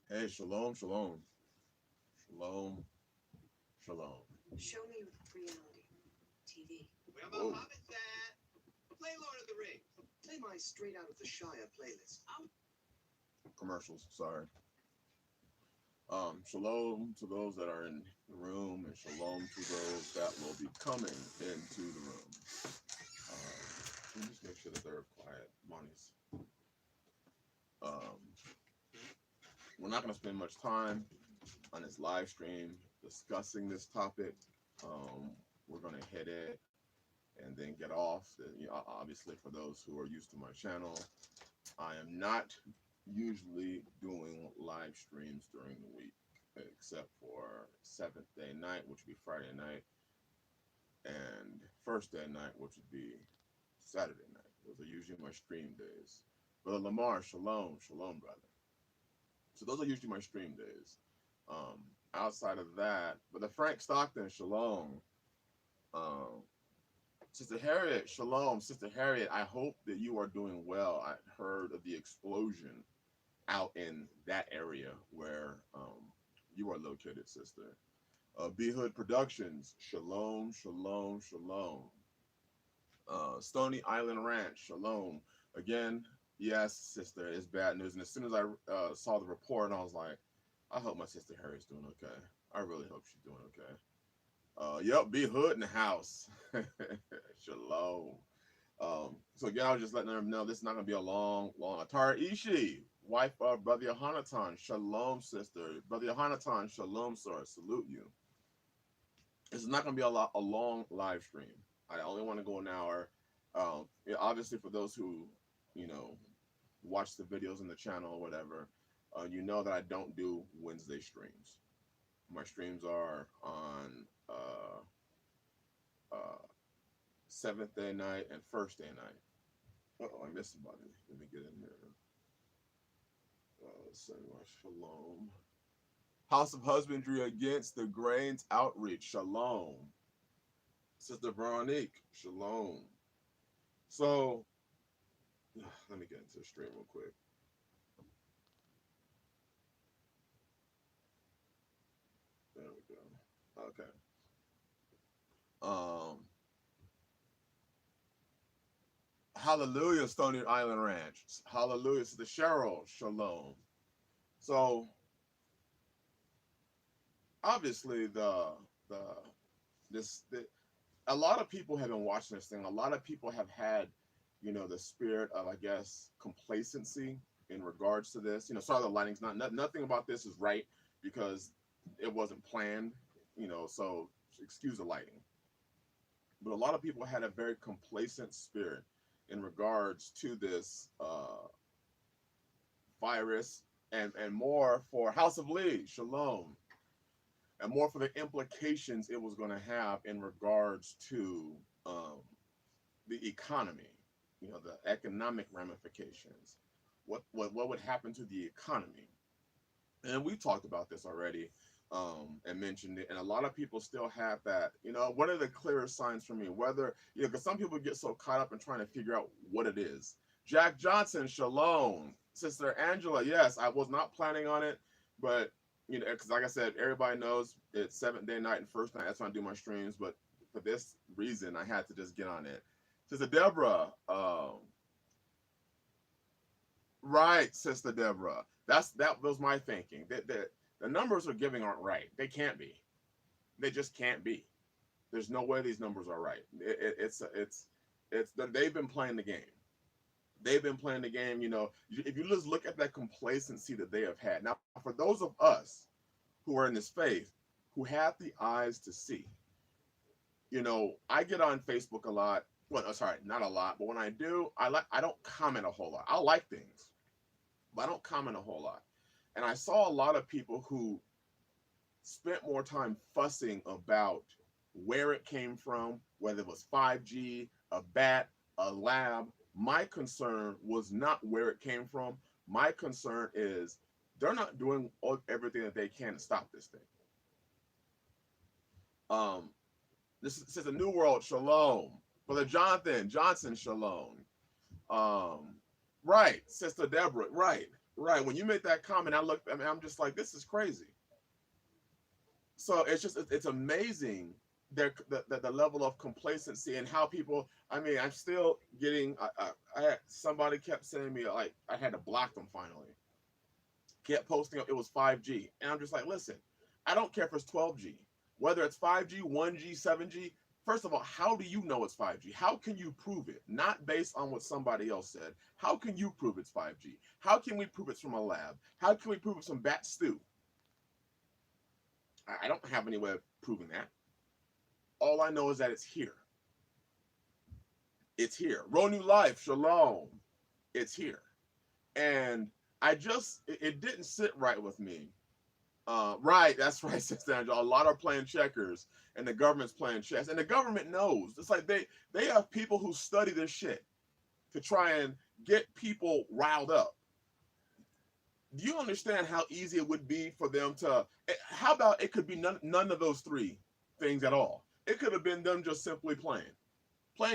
Hey, shalom, shalom, shalom, shalom. Show me reality. TV. Where my Whoa, hobbits at? Play Lord of the Rings. Play my Straight Out of the Shire playlist. commercials. Sorry. Shalom to those that are in the room, and shalom to those that will be coming into the room. Let me just make sure that they're quiet. Monies. Um, we're not going to spend much time on this live stream discussing this topic. Um, we're going to hit it and then get off. Obviously, for those who are used to my channel, I am not usually doing live streams during the week, except for seventh day night, which would be Friday night, and first day night, which would be Saturday night. Those are usually my stream days. Brother Lamar, shalom, shalom, brother. So those are usually my stream days. Um, Outside of that, but the Frank Stockton, shalom. Um, Sister Harriet, shalom. Sister Harriet, I hope that you are doing well. I heard of the explosion out in that area where you are located, sister. B Hood Productions, shalom, shalom, shalom. Stony Island Ranch, shalom. Again, yes, sister, it's bad news. And as soon as I saw the report, I was like, I hope my sister Harriet's doing okay. I really hope she's doing okay. Yep, B Hood in the house. Shalom. So yeah, I was just letting them know this is not gonna be a long. Atara Ishi, wife of Brother Yohanatan, shalom, sister. Brother Yohanatan, shalom, sir. Salute you. This is not gonna be a long live stream. I only want to go an hour. Yeah, obviously, for those who you know watch the videos on the channel or whatever, you know that I don't do Wednesday streams. My streams are on uh, seventh day night and first day night. Oh, I missed somebody. Let me get in here. Shalom. House of Husbandry against the grains outreach. Shalom. Sister Veronique. Shalom. So, let me get into the stream real quick. There we go. Okay. Um, Hallelujah, Stony Island Ranch. Hallelujah, Sister Cheryl. Shalom. So, obviously, the this the, a lot of people have been watching this thing. A lot of people have had, the spirit of, I guess, complacency in regards to this. Sorry, the lighting's nothing about this is right because it wasn't planned. So excuse the lighting. But a lot of people had a very complacent spirit in regards to this virus, and more for House of Lee, Shalom, and more for the implications it was going to have in regards to um, the economy, the economic ramifications, what would happen to the economy. And we talked about this already, and mentioned it. And a lot of people still have that. What are the clearest signs for me? Whether, because some people get so caught up in trying to figure out what it is. Jack Johnson, shalom. Sister Angela, yes, I was not planning on it, but because like I said, everybody knows it's seventh day night and first night. That's when I do my streams. But for this reason, I had to just get on it. Sister Deborah, right, Sister Deborah. That was my thinking. That the numbers are giving aren't right. They can't be. They just can't be. There's no way these numbers are right. It's they've been playing the game. They've been playing the game. If you just look at that complacency that they have had. Now, for those of us who are in this faith, who have the eyes to see, I get on Facebook a lot. Well, sorry, not a lot, but when I do, I don't comment a whole lot. I like things, but I don't comment a whole lot. And I saw a lot of people who spent more time fussing about where it came from, whether it was 5G, a bat, a lab. My concern was not where it came from. My concern is they're not doing everything that they can to stop this thing. Um, this says a new world, shalom. Brother Jonathan Johnson, shalom. Um, Right, Sister Deborah. Right, right. When you make that comment, I'm just like, this is crazy. So it's amazing the level of complacency and how people. I mean, I'm still getting. I had somebody kept saying me like I had to block them finally. Kept posting up it was 5G, and I'm just like, listen, I don't care if it's 12G, whether it's 5G, 1G, 7G. First of all, how do you know it's 5G? How can you prove it? Not based on what somebody else said. How can you prove it's 5G? How can we prove it's from a lab? How can we prove it's from bat stew? I don't have any way of proving that. All I know is that it's here. It's here. Roll New Life, Shalom. It's here. And it didn't sit right with me. Right, that's right, Sister Angela. A lot are playing checkers, and the government's playing chess, and the government knows. It's like they have people who study this shit to try and get people riled up. Do you understand how easy it would be for them to? How about it could be none of those three things at all? It could have been them just simply playing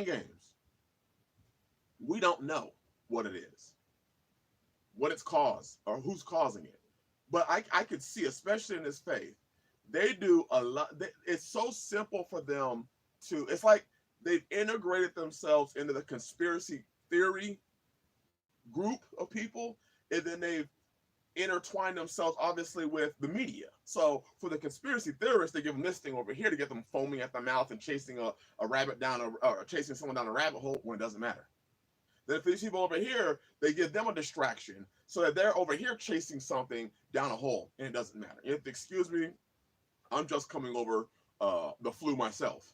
games. We don't know what it is, what it's caused, or who's causing it. But I could see, especially in this faith, they do a lot. It's so simple for them to. It's like they've integrated themselves into the conspiracy theory group of people, and then they've intertwined themselves, obviously, with the media. So for the conspiracy theorists, they give them this thing over here to get them foaming at the mouth and chasing a rabbit down, or chasing someone down a rabbit hole when it doesn't matter. Then for these people over here, they give them a distraction so that they're over here chasing something down a hole, and it doesn't matter. Excuse me, I'm just coming over the flu myself.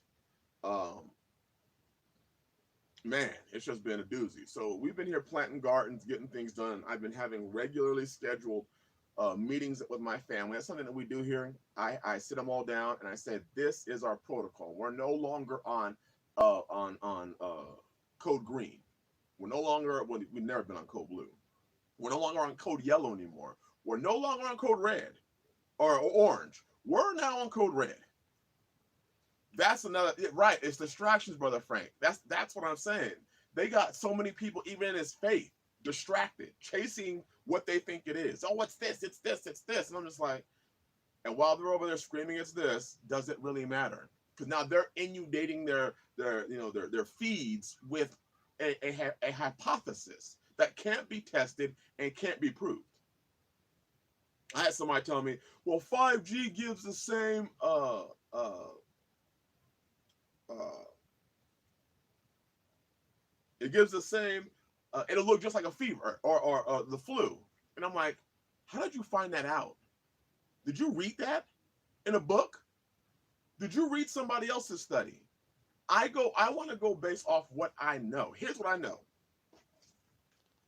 Man, it's just been a doozy. So we've been here planting gardens, getting things done. I've been having regularly scheduled meetings with my family. That's something that we do here. I sit them all down and I said, this is our protocol. We're no longer on code green. We're no longer, well, we've never been on code blue. We're no longer on code yellow anymore. We're no longer on code red or orange. We're now on code red. That's another, right, it's distractions, Brother Frank. That's what I'm saying. They got so many people, even in his faith, distracted, chasing what they think it is. Oh, it's this, it's this, it's this. And I'm just like, and while they're over there screaming it's this, does it really matter? Because now they're inundating their feeds with a hypothesis that can't be tested and can't be proved. I had somebody tell me, well, 5G gives the same it gives the same it'll look just like a fever or the flu. And I'm like, how did you find that out? Did you read that in a book? Did you read somebody else's study? I want to go based off what I know. Here's what I know.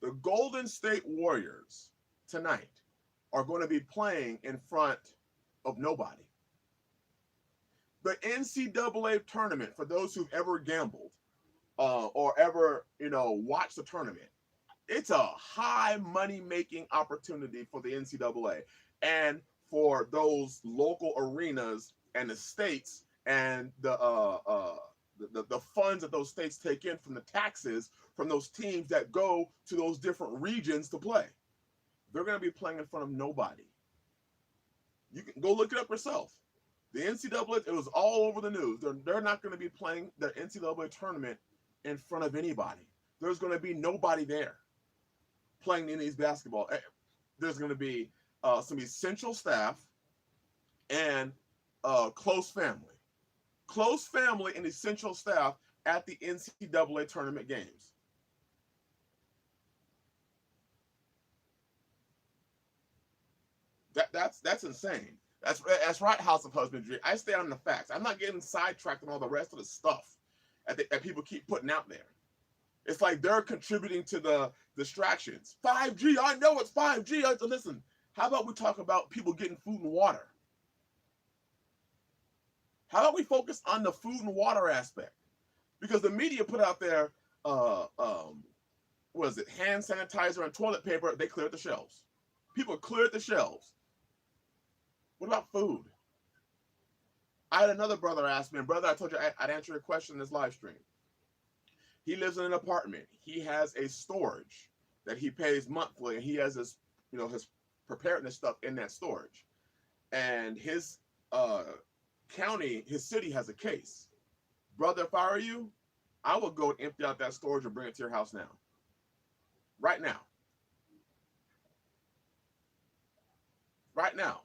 The Golden State Warriors tonight are going to be playing in front of nobody. The NCAA tournament, for those who've ever gambled or ever, watched the tournament, it's a high money making opportunity for the NCAA and for those local arenas and the states and the funds that those states take in from the taxes from those teams that go to those different regions to play. They're going to be playing in front of nobody. You can go look it up yourself. The NCAA, it was all over the news. They're not going to be playing the NCAA tournament in front of anybody. There's going to be nobody there playing in these basketball. There's going to be some essential staff and close family. Close family and essential staff at the NCAA tournament games. That's insane. That's right, House of Husbandry. I stay on the facts. I'm not getting sidetracked on all the rest of the stuff that people keep putting out there. It's like they're contributing to the distractions. 5G, I know it's 5G. Listen, how about we talk about people getting food and water? How about we focus on the food and water aspect? Because the media put out there, what is it, hand sanitizer and toilet paper, they cleared the shelves. People cleared the shelves. What about food? I had another brother ask me, and brother, I told you I'd answer your question in this live stream. He lives in an apartment. He has a storage that he pays monthly, and he has his, his preparedness stuff in that storage. And his county, his city has a case. Brother, if I were you, I would go and empty out that storage and bring it to your house now. Right now. Right now.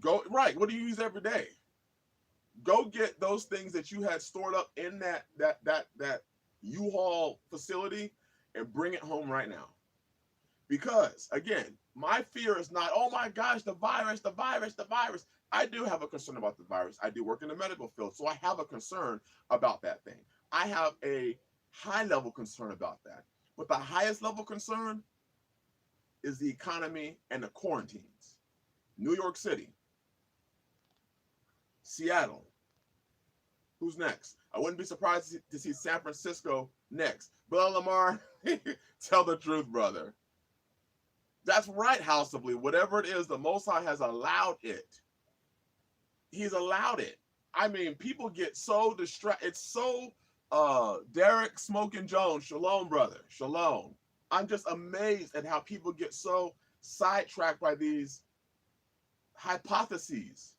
Go, right, what do you use every day? Go get those things that you had stored up in that U-Haul facility and bring it home right now. Because, again, my fear is not, oh my gosh, the virus, the virus, the virus. I do have a concern about the virus. I do work in the medical field, so I have a concern about that thing. I have a high-level concern about that. But the highest level concern is the economy and the quarantines. New York City, Seattle. Who's next? I wouldn't be surprised to see San Francisco next. Brother Lamar, tell the truth, brother. That's right, House of Lee. Whatever it is, the Most High has allowed it. He's allowed it. I mean, people get so distracted. It's so Derek Smoking Jones. Shalom, brother. Shalom. I'm just amazed at how people get so sidetracked by these hypotheses.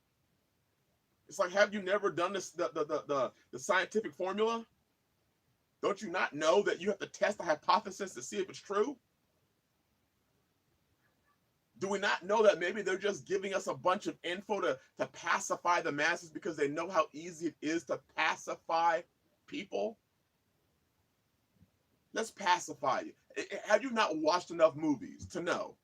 It's like, have you never done this, the scientific formula? Don't you not know that you have to test the hypothesis to see if it's true? Do we not know that maybe they're just giving us a bunch of info to pacify the masses because they know how easy it is to pacify people? Let's pacify you. Have you not watched enough movies to know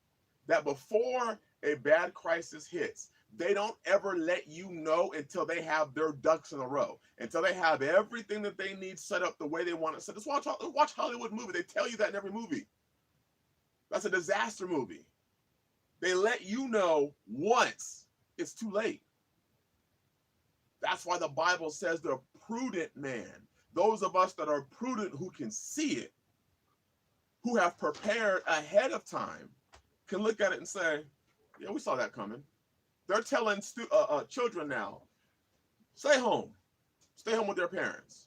that before a bad crisis hits, they don't ever let you know until they have their ducks in a row, until they have everything that they need set up the way they want it set. Just watch Hollywood movie. They tell you that in every movie. That's a disaster movie. They let you know once it's too late. That's why the Bible says the prudent man, those of us that are prudent who can see it, who have prepared ahead of time, can look at it and say, yeah, we saw that coming. They're telling children now, stay home with their parents.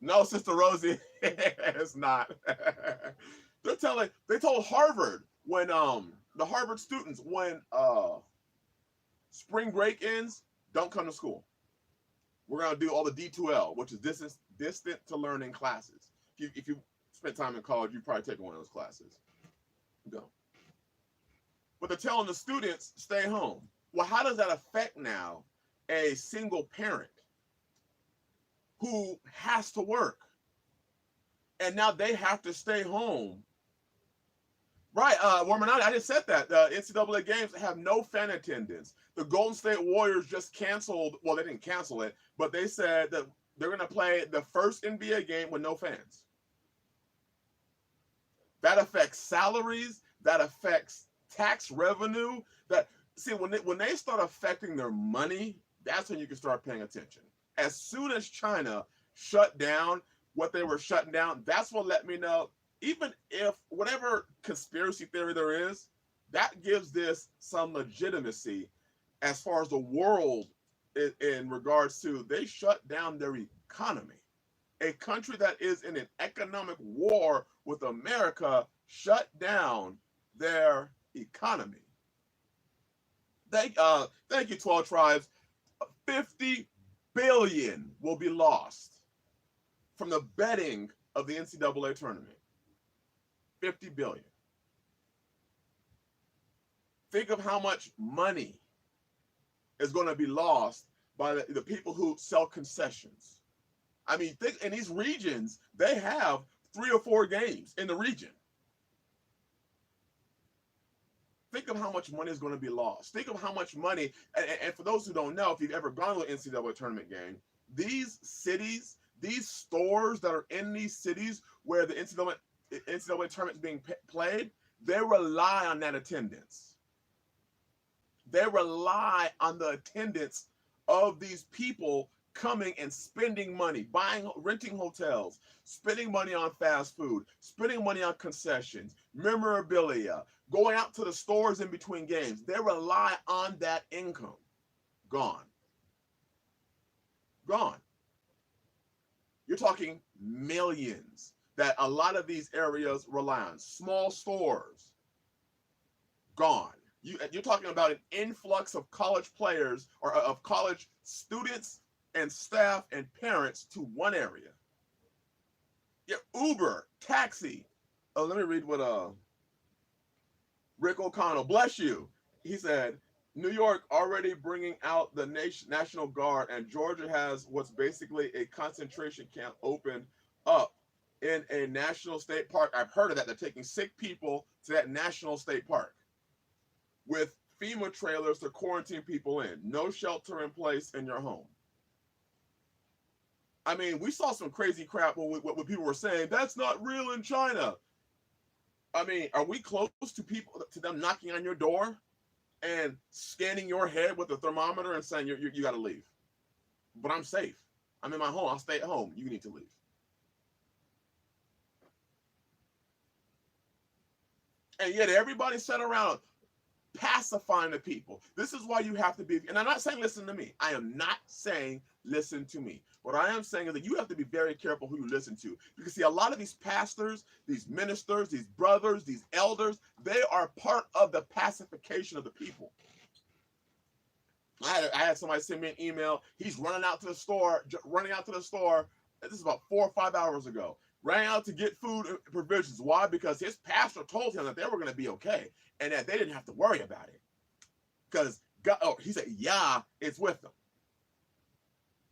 No, Sister Rosie, it's not. They told Harvard when the Harvard students, when spring break ends, don't come to school. We're gonna do all the D2L, which is distant to learning classes. If you spent time in college, you've probably taken one of those classes. Go. But they're telling the students, stay home. Well, how does that affect now a single parent who has to work? And now they have to stay home. Right, Warmanati, I just said that. The NCAA games have no fan attendance. The Golden State Warriors just canceled, well, they didn't cancel it, but they said that they're going to play the first NBA game with no fans. That affects salaries. That affects tax revenue. When they start affecting their money, that's when you can start paying attention. As soon as China shut down what they were shutting down, that's what let me know, even if whatever conspiracy theory there is, that gives this some legitimacy as far as the world in regards to they shut down their economy. A country that is in an economic war with America shut down their economy. Thank you, 12 tribes. 50 billion will be lost from the betting of the NCAA tournament. 50 billion. Think of how much money is going to be lost by the people who sell concessions. I mean, think in these regions, they have 3 or 4 games in the region. Think of how much money is going to be lost. Think of how much money, and for those who don't know, if you've ever gone to an NCAA tournament game, these cities, these stores that are in these cities where the NCAA tournament is being played, they rely on that attendance. They rely on the attendance of these people coming and spending money, renting hotels, spending money on fast food, spending money on concessions, memorabilia, going out to the stores in between games. They rely on that income. Gone. Gone. You're talking millions. that a lot of these areas rely on. Small stores, gone. You're talking about an influx of college players or of college students and staff and parents to one area. Yeah, Uber, taxi. Oh, let me read what Rick O'Connell, bless you. He said, New York already bringing out the National Guard, and Georgia has what's basically a concentration camp opened up in a national state park. I've heard of that. They're taking sick people to that national state park with FEMA trailers to quarantine people in. No shelter in place in your home. I mean, we saw some crazy crap when people were saying, that's not real in China. I mean, are we close to them knocking on your door and scanning your head with a thermometer and saying you got to leave? But I'm safe. I'm in my home. I'll stay at home. You need to leave. And yet everybody sat around pacifying the people. This is why you have to be, and I'm not saying listen to me. I am not saying listen to me. What I am saying is that you have to be very careful who you listen to. Because see, a lot of these pastors, these ministers, these brothers, these elders, they are part of the pacification of the people. I had somebody send me an email. He's running out to the store. This is about 4 or 5 hours ago. Ran out to get food and provisions. Why? Because his pastor told him that they were going to be okay and that they didn't have to worry about it. Because God, he said, yeah, it's with them.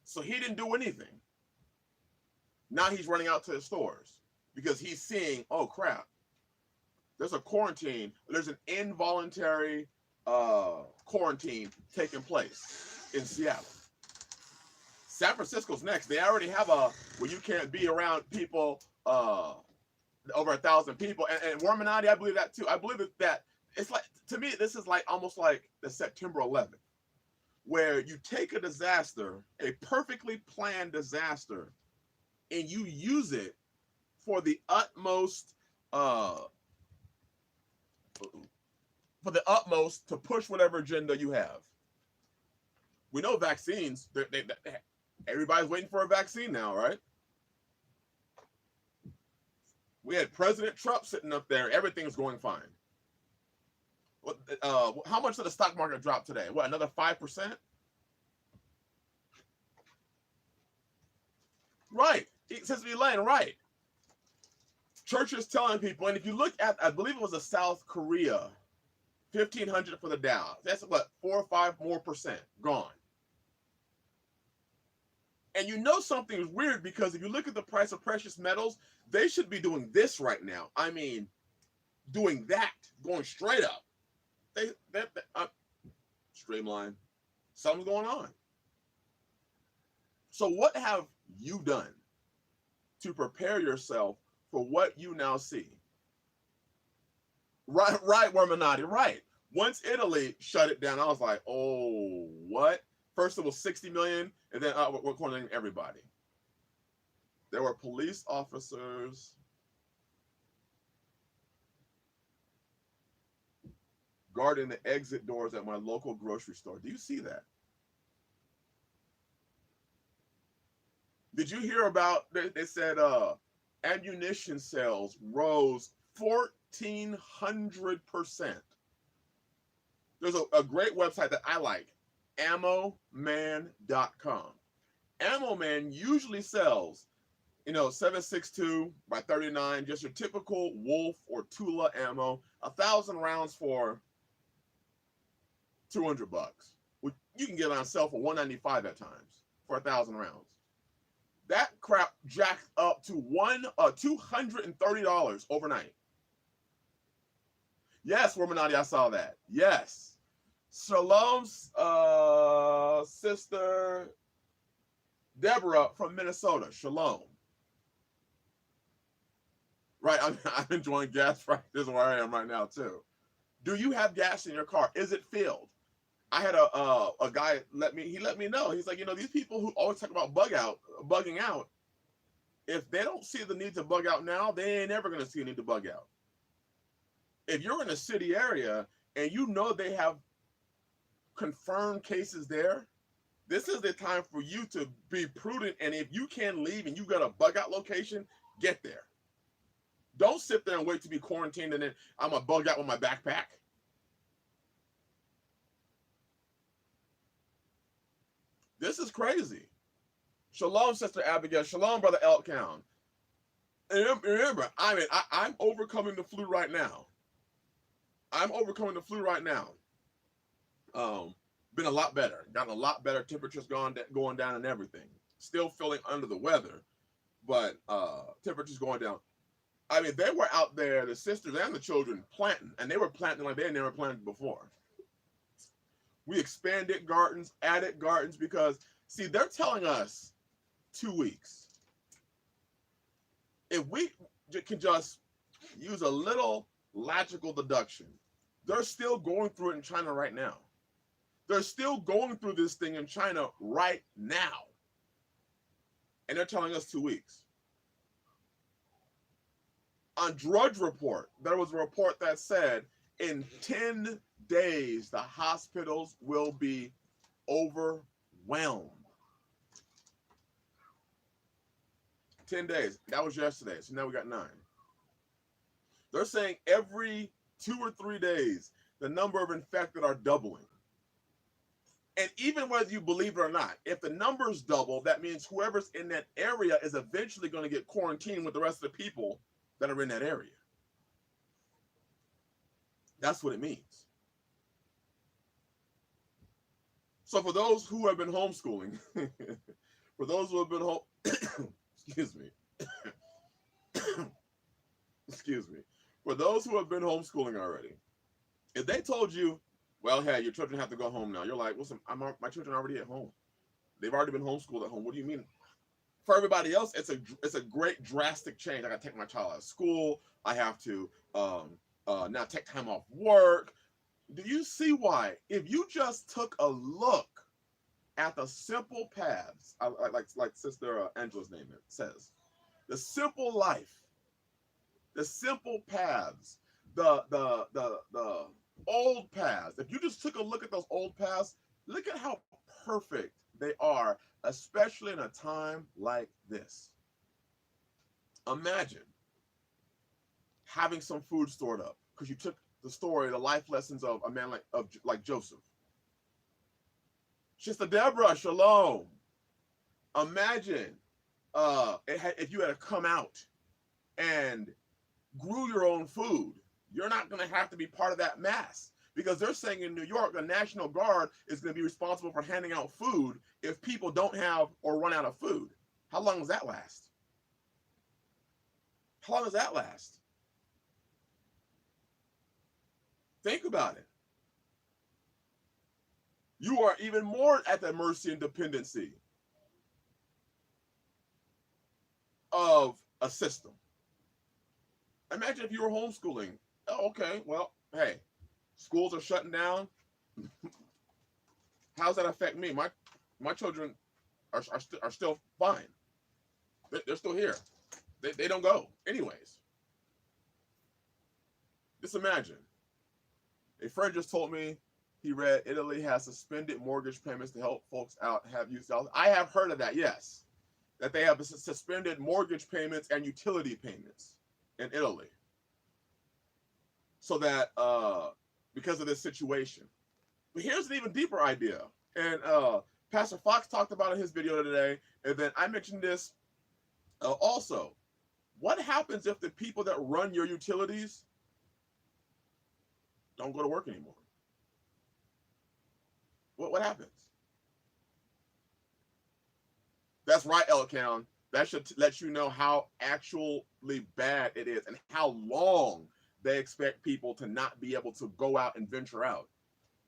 So he didn't do anything. Now he's running out to the stores because he's seeing, oh crap, there's a quarantine. There's an involuntary quarantine taking place in Seattle. San Francisco's next. They already have where you can't be around people over 1,000 people. And Worminati, I believe that too. I believe that it's like, to me, this is like almost like the September 11th, where you take a disaster, a perfectly planned disaster, and you use it for the utmost to push whatever agenda you have. We know vaccines, everybody's waiting for a vaccine now, right? We had President Trump sitting up there. Everything's going fine. How much did the stock market drop today? What, another 5%? Right. Since we land, right. Churches telling people, and if you look at, I believe it was a South Korea, 1,500 for the Dow. That's what, 4 or 5 more percent gone. And you know something's weird because if you look at the price of precious metals, they should be doing this right now. I mean, doing that, going straight up. Streamline. Something's going on. So what have you done to prepare yourself for what you now see? Right, Worminati, right. Once Italy shut it down, I was like, oh, what? First it was 60 million, and then we're quarantining everybody. There were police officers guarding the exit doors at my local grocery store. Do you see that? Did you hear about, they said ammunition sales rose 1,400%. There's a great website that I like, ammoman.com. Ammoman usually sells, 7.62 by 39, just your typical Wolf or Tula ammo, 1,000 rounds for $200. You can get it on sale for $195 at times for 1,000 rounds. That crap jacked up to $230 overnight. Yes, Worminati, I saw that. Yes. Shalom's sister Deborah from Minnesota. Shalom. Right, I'm enjoying gas prices where I am right now too. Do you have gas in your car? Is it filled? I had a guy let me know. He's like, these people who always talk about bugging out, if they don't see the need to bug out now, they ain't ever gonna see a need to bug out. If you're in a city area and they have confirmed cases there, this is the time for you to be prudent. And if you can leave and you got a bug out location, get there. Don't sit there and wait to be quarantined and then I'm going to bug out with my backpack. This is crazy. Shalom, Sister Abigail. Shalom, Brother Elkown. And remember, I'm overcoming the flu right now. I'm overcoming the flu right now. Been a lot better. Gotten a lot better. Temperatures going down and everything. Still feeling under the weather, but temperatures going down. I mean, they were out there, the sisters and the children, planting, and they were planting like they had never planted before. We expanded gardens, added gardens, because, see, they're telling us 2 weeks. If we can just use a little logical deduction, they're still going through it in China right now. They're still going through this thing in China right now. And they're telling us 2 weeks. On Drudge Report, there was a report that said in 10 days, the hospitals will be overwhelmed. 10 days. That was yesterday. So now we got 9. They're saying every 2 or 3 days, the number of infected are doubling. And even whether you believe it or not, if the numbers double, that means whoever's in that area is eventually going to get quarantined with the rest of the people that are in that area. That's what it means. So for those who have been homeschooling, for those who have been home, excuse me, excuse me, for those who have been homeschooling already, if they told you, well, hey, your children have to go home now, you're like, listen, my children are already at home. They've already been homeschooled at home. What do you mean? For everybody else, it's a great drastic change. I got to take my child out of school. I have to now take time off work. Do you see why? If you just took a look at the simple paths, like Sister Angela's name says, the simple life, the simple paths, the old paths. If you just took a look at those old paths, look at how perfect they are, especially in a time like this. Imagine having some food stored up because you took the story, the life lessons of a man like Joseph. Sister Deborah, shalom. Imagine if you had to come out and grew your own food. You're not going to have to be part of that mass, because they're saying in New York, the National Guard is going to be responsible for handing out food if people don't have or run out of food. How long does that last? How long does that last? Think about it. You are even more at the mercy and dependency of a system. Imagine if you were homeschooling. Oh, okay, well, hey, schools are shutting down. How does that affect me? My children are still fine. They're still here. They don't go anyways. Just imagine. A friend just told me he read Italy has suspended mortgage payments to help folks out have used. I have heard of that, yes. That they have suspended mortgage payments and utility payments in Italy. So that because of this situation. But here's an even deeper idea. And Pastor Fox talked about it in his video today. And then I mentioned this also. What happens if the people that run your utilities don't go to work anymore? What happens? That's right, Elkown. That should let you know how actually bad it is and how long they expect people to not be able to go out and venture out.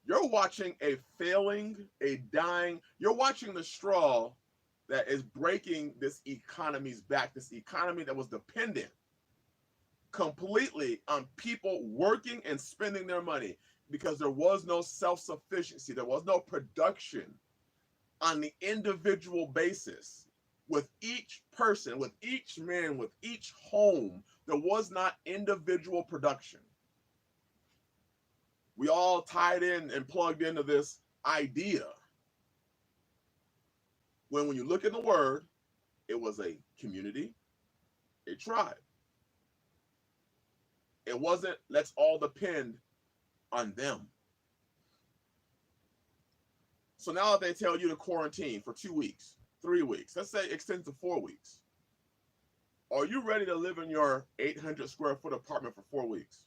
You're watching a failing, a dying, you're watching the straw that is breaking this economy's back, this economy that was dependent completely on people working and spending their money, because there was no self-sufficiency, there was no production on the individual basis. With each person, with each man, with each home, there was not individual production. We all tied in and plugged into this idea. When you look in the word, it was a community, a tribe. It wasn't, let's all depend on them. So now that they tell you to quarantine for 2 weeks, 3 weeks, let's say extend to 4 weeks, are you ready to live in your 800 square foot apartment for 4 weeks?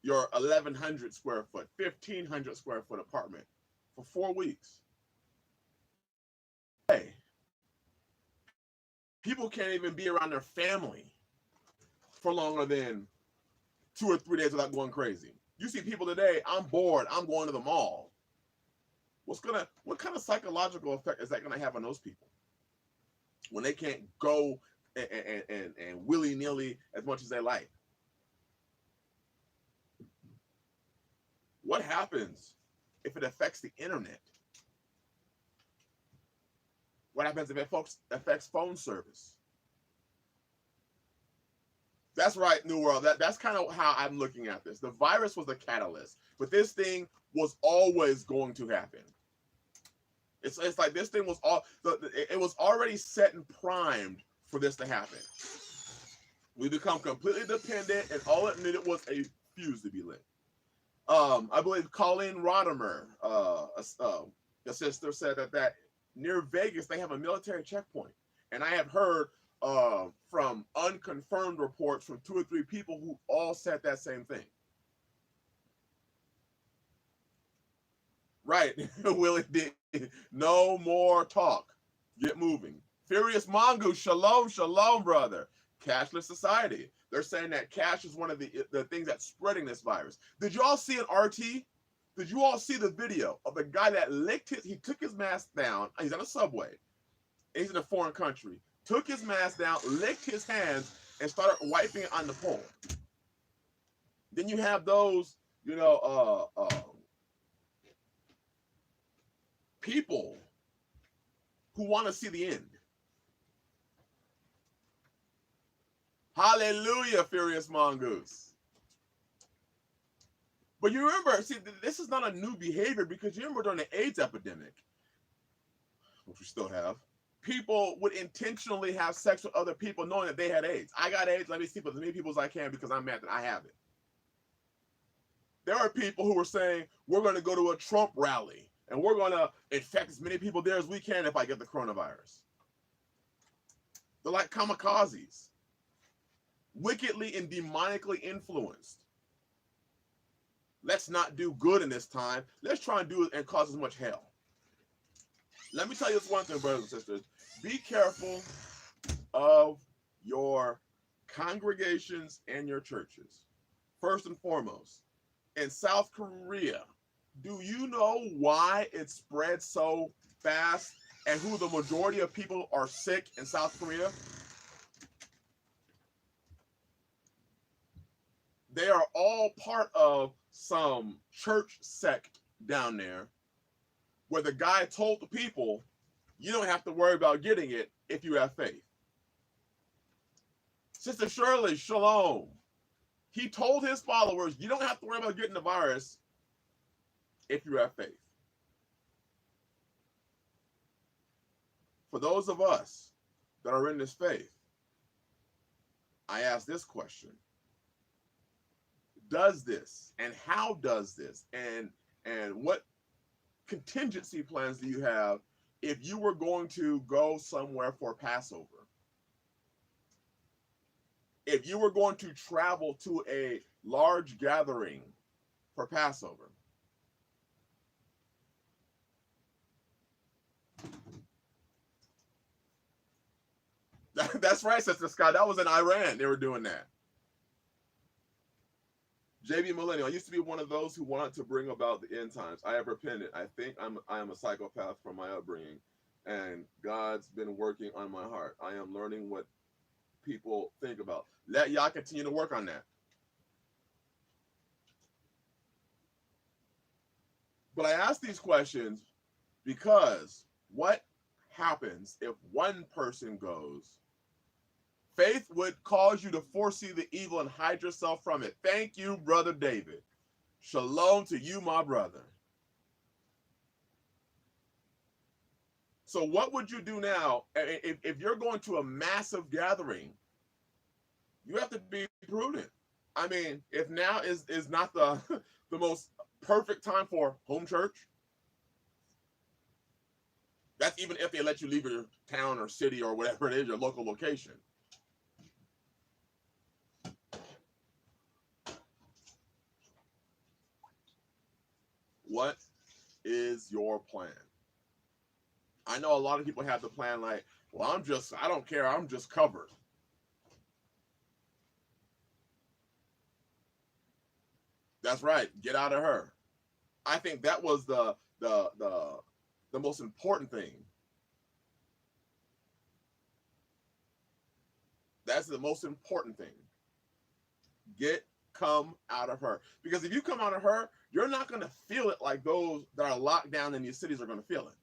Your 1,100 square foot, 1,500 square foot apartment for 4 weeks? Hey, people can't even be around their family for longer than 2 or 3 days without going crazy. You see people today, I'm bored, I'm going to the mall. What kind of psychological effect is that gonna have on those people when they can't go and willy-nilly as much as they like? What happens if it affects the internet? What happens if it affects phone service? That's right, New World. That's kind of how I'm looking at this. The virus was the catalyst, but this thing was always going to happen. It's like this thing was it was already set and primed for this to happen. We become completely dependent, and all it needed was a fuse to be lit. I believe Colleen Rodimer, a sister, said that near Vegas they have a military checkpoint, and I have heard from unconfirmed reports from 2 or 3 people who all said that same thing. Right, Willie D. No more talk. Get moving. Furious Mongoose, shalom, brother. Cashless society. They're saying that cash is one of the things that's spreading this virus. Did you all see an RT? Did you all see the video of the guy that he took his mask down, he's on a subway, he's in a foreign country, took his mask down, licked his hands, and started wiping it on the pole. Then you have those, people who want to see the end. Hallelujah, Furious Mongoose. But you remember, see, this is not a new behavior, because you remember during the AIDS epidemic, which we still have, people would intentionally have sex with other people knowing that they had AIDS. I got AIDS, let me sleep with as many people as I can because I'm mad that I have it. There are people who were saying, we're going to go to a Trump rally and we're going to infect as many people there as we can if I get the coronavirus. They're like kamikazes, wickedly and demonically influenced. Let's not do good in this time. Let's try and do it and cause as much hell. Let me tell you this one thing, brothers and sisters. Be careful of your congregations and your churches. First and foremost, in South Korea, do you know why it spread so fast and who the majority of people are sick in South Korea? They are all part of some church sect down there where the guy told the people, you don't have to worry about getting it if you have faith. Sister Shirley, shalom. He told his followers, you don't have to worry about getting the virus if you have faith. For those of us that are in this faith, I ask this question. Does this, and how does this, and what contingency plans do you have if you were going to go somewhere for Passover? If you were going to travel to a large gathering for Passover? That's right, Sister Scott. That was in Iran. They were doing that. JB Millennial, I used to be one of those who wanted to bring about the end times. I have repented. I think I am a psychopath from my upbringing, and God's been working on my heart. I am learning what people think about. Let Yah continue to work on that. But I ask these questions because what happens if one person goes? Faith would cause you to foresee the evil and hide yourself from it. Thank you, Brother David. Shalom to you, my brother. So what would you do now if you're going to a massive gathering You have to be prudent. I mean, if now is not the the most perfect time for home church, that's even if they let you leave your town or city or whatever it is, your local location. What is your plan? I know a lot of people have the plan like, well, I don't care, I'm just covered. That's right. Get out of her. I think that was the most important thing. That's the most important thing. Come out of her. Because if you come out of her, you're not going to feel it like those that are locked down in these cities are going to feel it.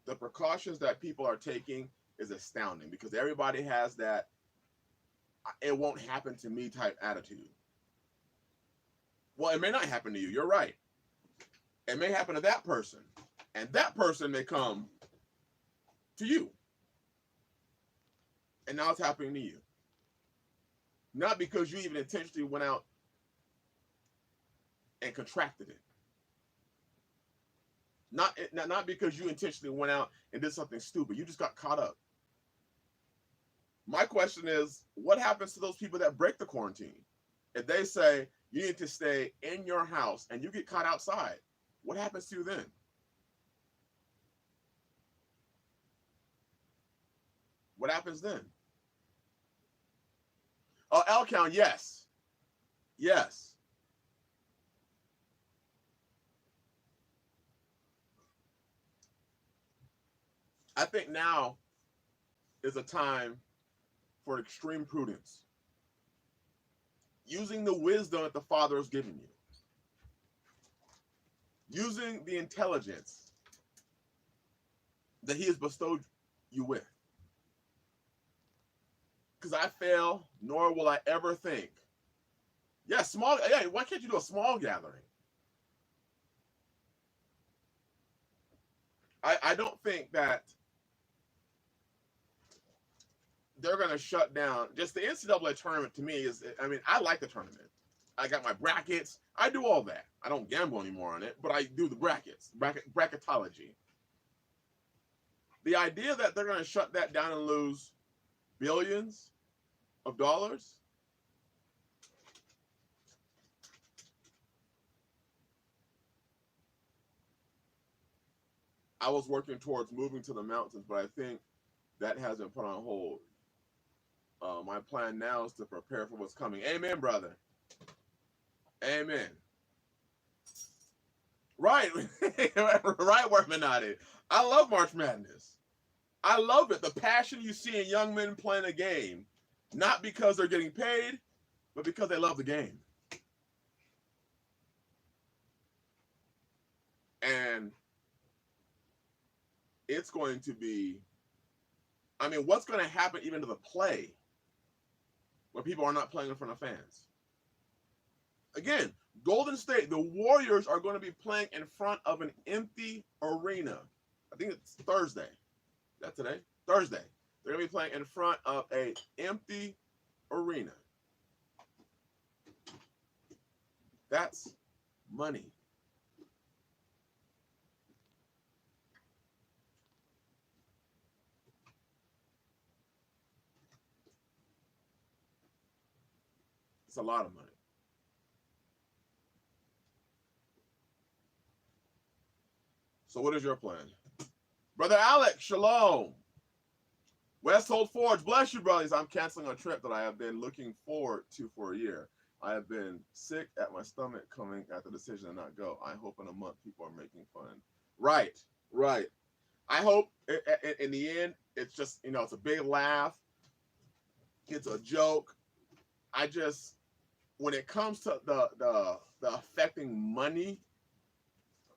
The precautions that people are taking is astounding because everybody has that it won't happen to me type attitude. Well, it may not happen to you. You're right. It may happen to that person. And that person may come to you. And now it's happening to you. Not because you even intentionally went out and contracted it. Not because you intentionally went out and did something stupid. You just got caught up. My question is, what happens to those people that break the quarantine? If they say you need to stay in your house and you get caught outside, what happens to you then? What happens then? Oh, L count, yes. Yes. I think now is a time for extreme prudence. Using the wisdom that the Father has given you. Using the intelligence that He has bestowed you with. Because I fail, nor will I ever think. Yeah, why can't you do a small gathering? I don't think that they're going to shut down. Just the NCAA tournament to me is, I mean, I like the tournament. I got my brackets. I do all that. I don't gamble anymore on it, but I do the bracketology. The idea that they're going to shut that down and lose billions of dollars. I was working towards moving to the mountains, but I think that has been put on hold. My plan now is to prepare for what's coming. Amen, brother. Amen. Right. Right, Workmanati. I love March Madness. I love it. The passion you see in young men playing a game, not because they're getting paid, but because they love the game. And it's going to be, I mean, what's going to happen even to the play when people are not playing in front of fans? Again, Golden State, the Warriors are going to be playing in front of an empty arena. I think it's Thursday. Is that today? Thursday. They're going to be playing in front of an empty arena. That's money. It's a lot of money. So what is your plan? Brother Alex, shalom. Westhold Forge, bless you, brothers. I'm canceling a trip that I have been looking forward to for a year. I have been sick at my stomach coming at the decision to not go. I hope in a month people are making fun. Right. I hope in the end, it's just, it's a big laugh. It's a joke. When it comes to the affecting money,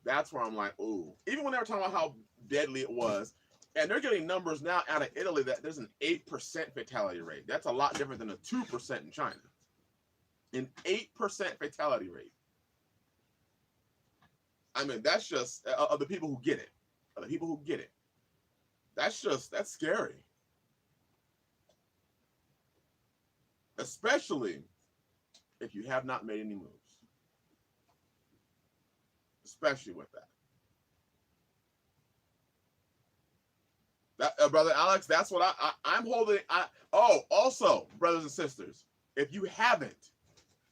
that's where I'm like, ooh. Even when they were talking about how deadly it was, and they're getting numbers now out of Italy that there's an 8% fatality rate. That's a lot different than a 2% in China. An 8% fatality rate. I mean, that's just of the people who get it. Of the people who get it. That's scary. Especially if you have not made any moves. Especially with that. Brother Alex, that's what I'm holding. Also, brothers and sisters, if you haven't,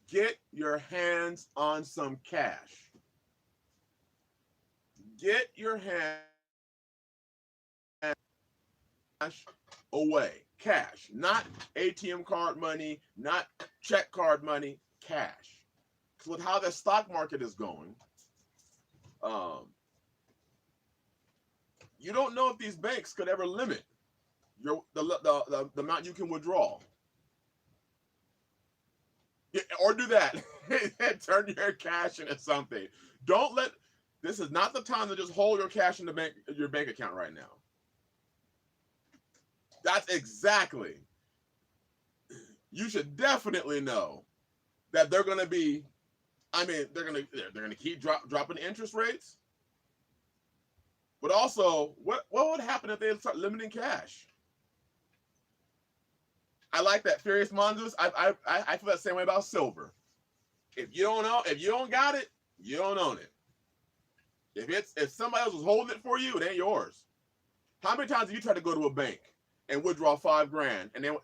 get your hands on some cash. Get your hands away. Cash, not ATM card money, not check card money, cash. Because with how the stock market is going, you don't know if these banks could ever limit the amount you can withdraw. Yeah, or do that. Turn your cash into something. Don't let. This is not the time to just hold your cash in your bank account right now. That's exactly. You should definitely know that they're going to be. I mean, they're going to keep dropping interest rates. But also, what would happen if they start limiting cash? I like that, Furious Mongoose. I feel that same way about silver. If you don't got it, you don't own it. If somebody else is holding it for you, it ain't yours. How many times have you tried to go to a bank and withdraw $5,000 and then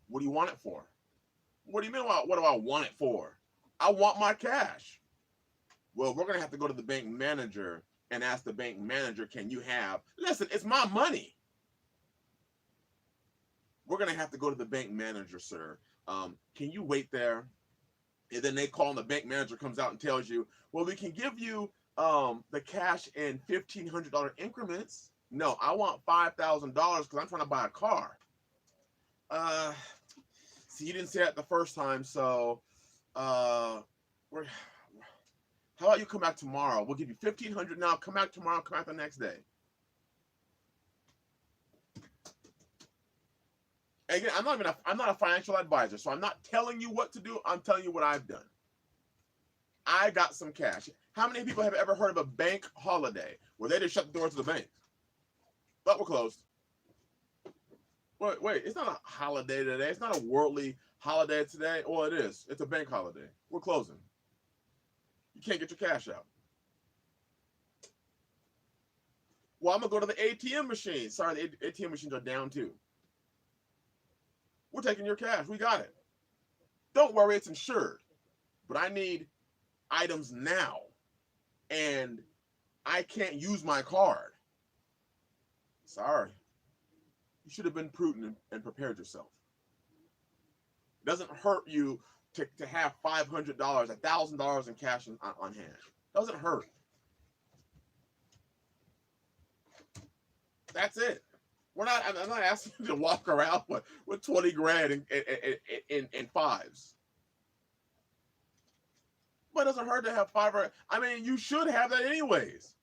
what do you want it for? What do you mean? What do I want it for? I want my cash. Well, we're gonna have to go to the bank manager and ask the bank manager, can you have? Listen, it's my money. We're gonna have to go to the bank manager, sir. Can you wait there? And then they call and the bank manager comes out and tells you, well, we can give you the cash in $1,500 increments. No, I want $5,000 because I'm trying to buy a car. See, you didn't say it the first time, so how about you come back tomorrow? We'll give you $1,500 now. Come back tomorrow. Come back the next day. Again, I'm not a financial advisor, so I'm not telling you what to do. I'm telling you what I've done. I got some cash. How many people have ever heard of a bank holiday where they just shut the doors to the bank? But we're closed. Wait, it's not a holiday today. It's not a worldly holiday today. Well, it is. It's a bank holiday. We're closing. You can't get your cash out. Well, I'm going to go to the ATM machine. Sorry, the ATM machines are down too. We're taking your cash. We got it. Don't worry, it's insured. But I need items now. And I can't use my card. Sorry. You should have been prudent and prepared yourself. It doesn't hurt you to have $500, $1,000 in cash on hand. It doesn't hurt. That's it. I'm not asking you to walk around with 20 grand in fives. But it doesn't hurt to have $500. I mean, you should have that anyways.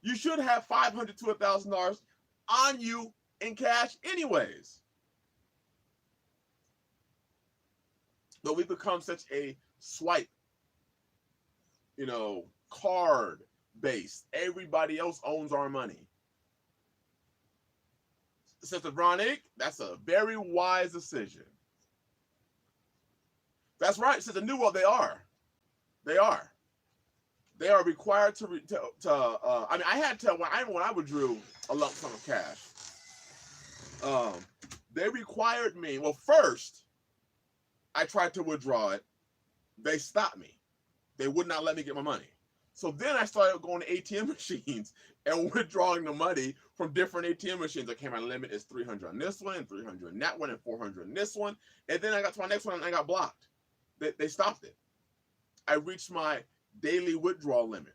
You should have $500 to $1,000 on you in cash anyways. But we've become such a swipe, card based. Everybody else owns our money. Sister Veronique, that's a very wise decision. That's right. Since the New World, they are. They are required to I had to, when I withdrew a lump sum of cash, they required me, well, first, I tried to withdraw it. They stopped me. They would not let me get my money. So then I started going to ATM machines and withdrawing the money from different ATM machines. Okay, my limit is $300 on this one, and $300 on that one, and $400 on this one. And then I got to my next one and I got blocked. They stopped it. I reached my daily withdrawal limit.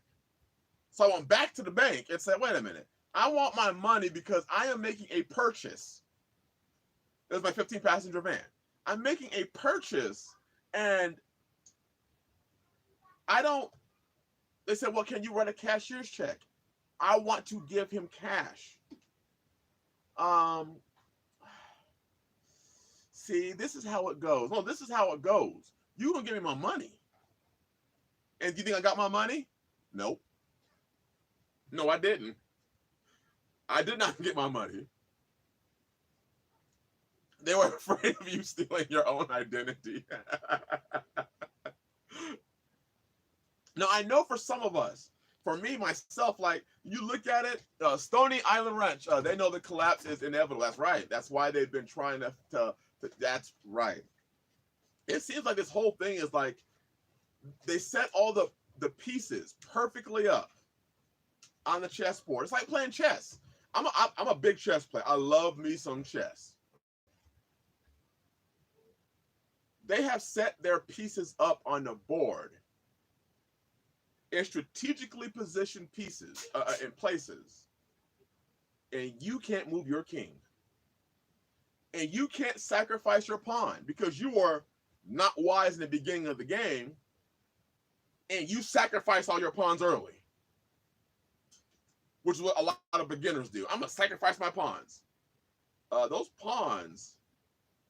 So I went back to the bank and said, wait a minute. I want my money because I am making a purchase. It was my 15-passenger van. I'm making a purchase and they said, well, can you write a cashier's check? I want to give him cash. See, this is how it goes. No, this is how it goes. You gonna give me my money. And do you think I got my money? Nope. No, I didn't. I did not get my money. They were afraid of you stealing your own identity. Now, I know for some of us, for me, myself, like you look at it, Stony Island Ranch, they know the collapse is inevitable. That's right. That's why they've been trying to that's right. It seems like this whole thing is like they set all the pieces perfectly up on the chessboard. It's like playing chess. I'm a big chess player. I love me some chess. They have set their pieces up on the board in strategically positioned pieces in places, and you can't move your king, and you can't sacrifice your pawn because you were not wise in the beginning of the game, and you sacrifice all your pawns early, which is what a lot of beginners do. I'm gonna sacrifice my pawns. Those pawns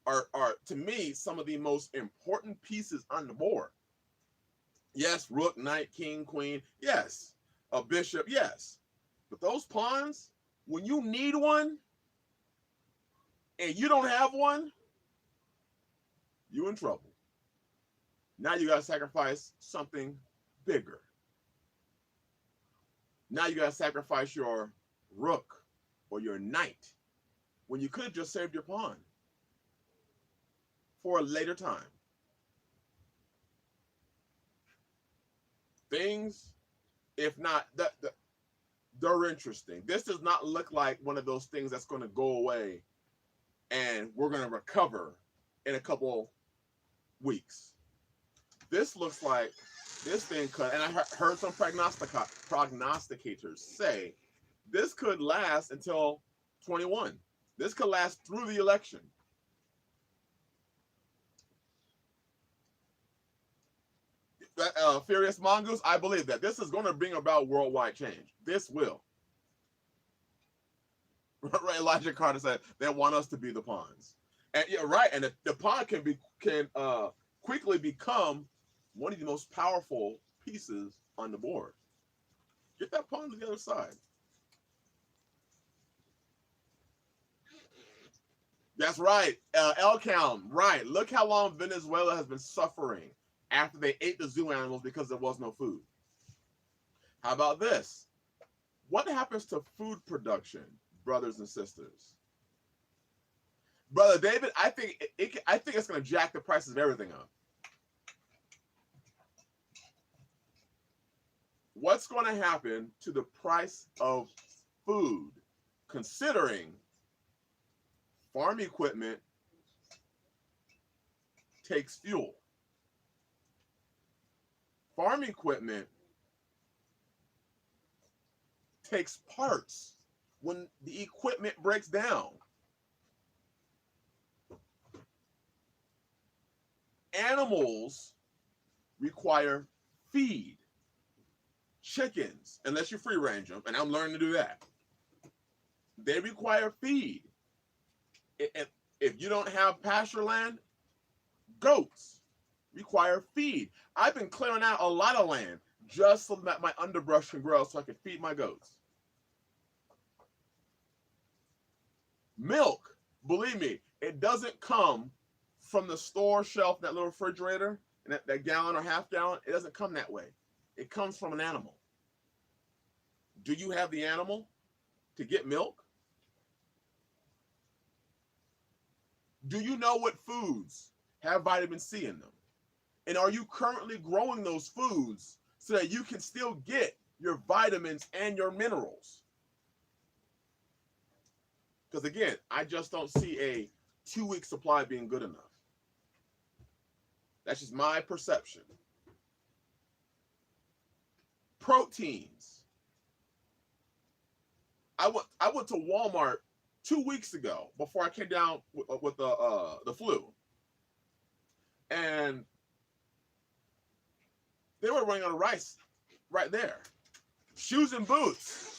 are to me some of the most important pieces on the board. Yes, rook, knight, king, queen. Yes, a bishop. Yes, but those pawns, when you need one and you don't have one, you in trouble. Now you gotta sacrifice something bigger. Now you gotta sacrifice your rook or your knight when you could have just saved your pawn for a later time. Things, if not, they're interesting. This does not look like one of those things that's going to go away and we're going to recover in a couple weeks. This looks like this thing could, and I heard some prognosticators say this could last until 21. This could last through the election. Furious Mongoose, I believe that this is going to bring about worldwide change. This will. Right, Elijah Carter said they want us to be the pawns, and yeah, right. And the pawn can quickly become one of the most powerful pieces on the board. Get that pawn to the other side. That's right, Elcam. Right. Look how long Venezuela has been suffering after they ate the zoo animals because there was no food. How about this? What happens to food production, brothers and sisters? Brother David, I think it's going to jack the prices of everything up. What's going to happen to the price of food, considering farm equipment takes fuel? Farm equipment takes parts when the equipment breaks down. Animals require feed. Chickens, unless you free range them, and I'm learning to do that, they require feed. If you don't have pasture land, goats require feed. I've been clearing out a lot of land just so that my underbrush can grow so I can feed my goats. Milk, believe me, it doesn't come from the store shelf, that little refrigerator, and that gallon or half gallon. It doesn't come that way. It comes from an animal. Do you have the animal to get milk? Do you know what foods have vitamin C in them? And are you currently growing those foods so that you can still get your vitamins and your minerals? Because again, I just don't see a 2-week supply being good enough. That's just my perception. Proteins. I went to Walmart 2 weeks ago before I came down with the flu, and they were running out of rice right there. Shoes and boots.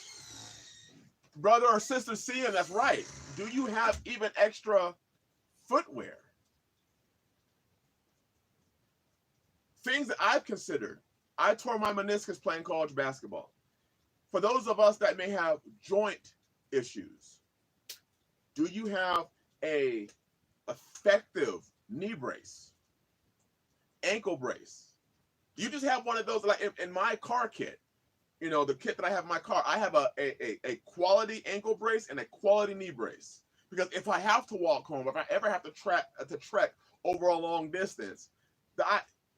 Brother or sister CM, that's right. Do you have even extra footwear? Things that I've considered. I tore my meniscus playing college basketball. For those of us that may have joint issues? Do you have a effective knee brace, ankle brace? Do you just have one of those? Like in my car kit, you know, the kit that I have in my car, I have a quality ankle brace and a quality knee brace. Because if I have to walk home, if I ever have to trek over a long distance,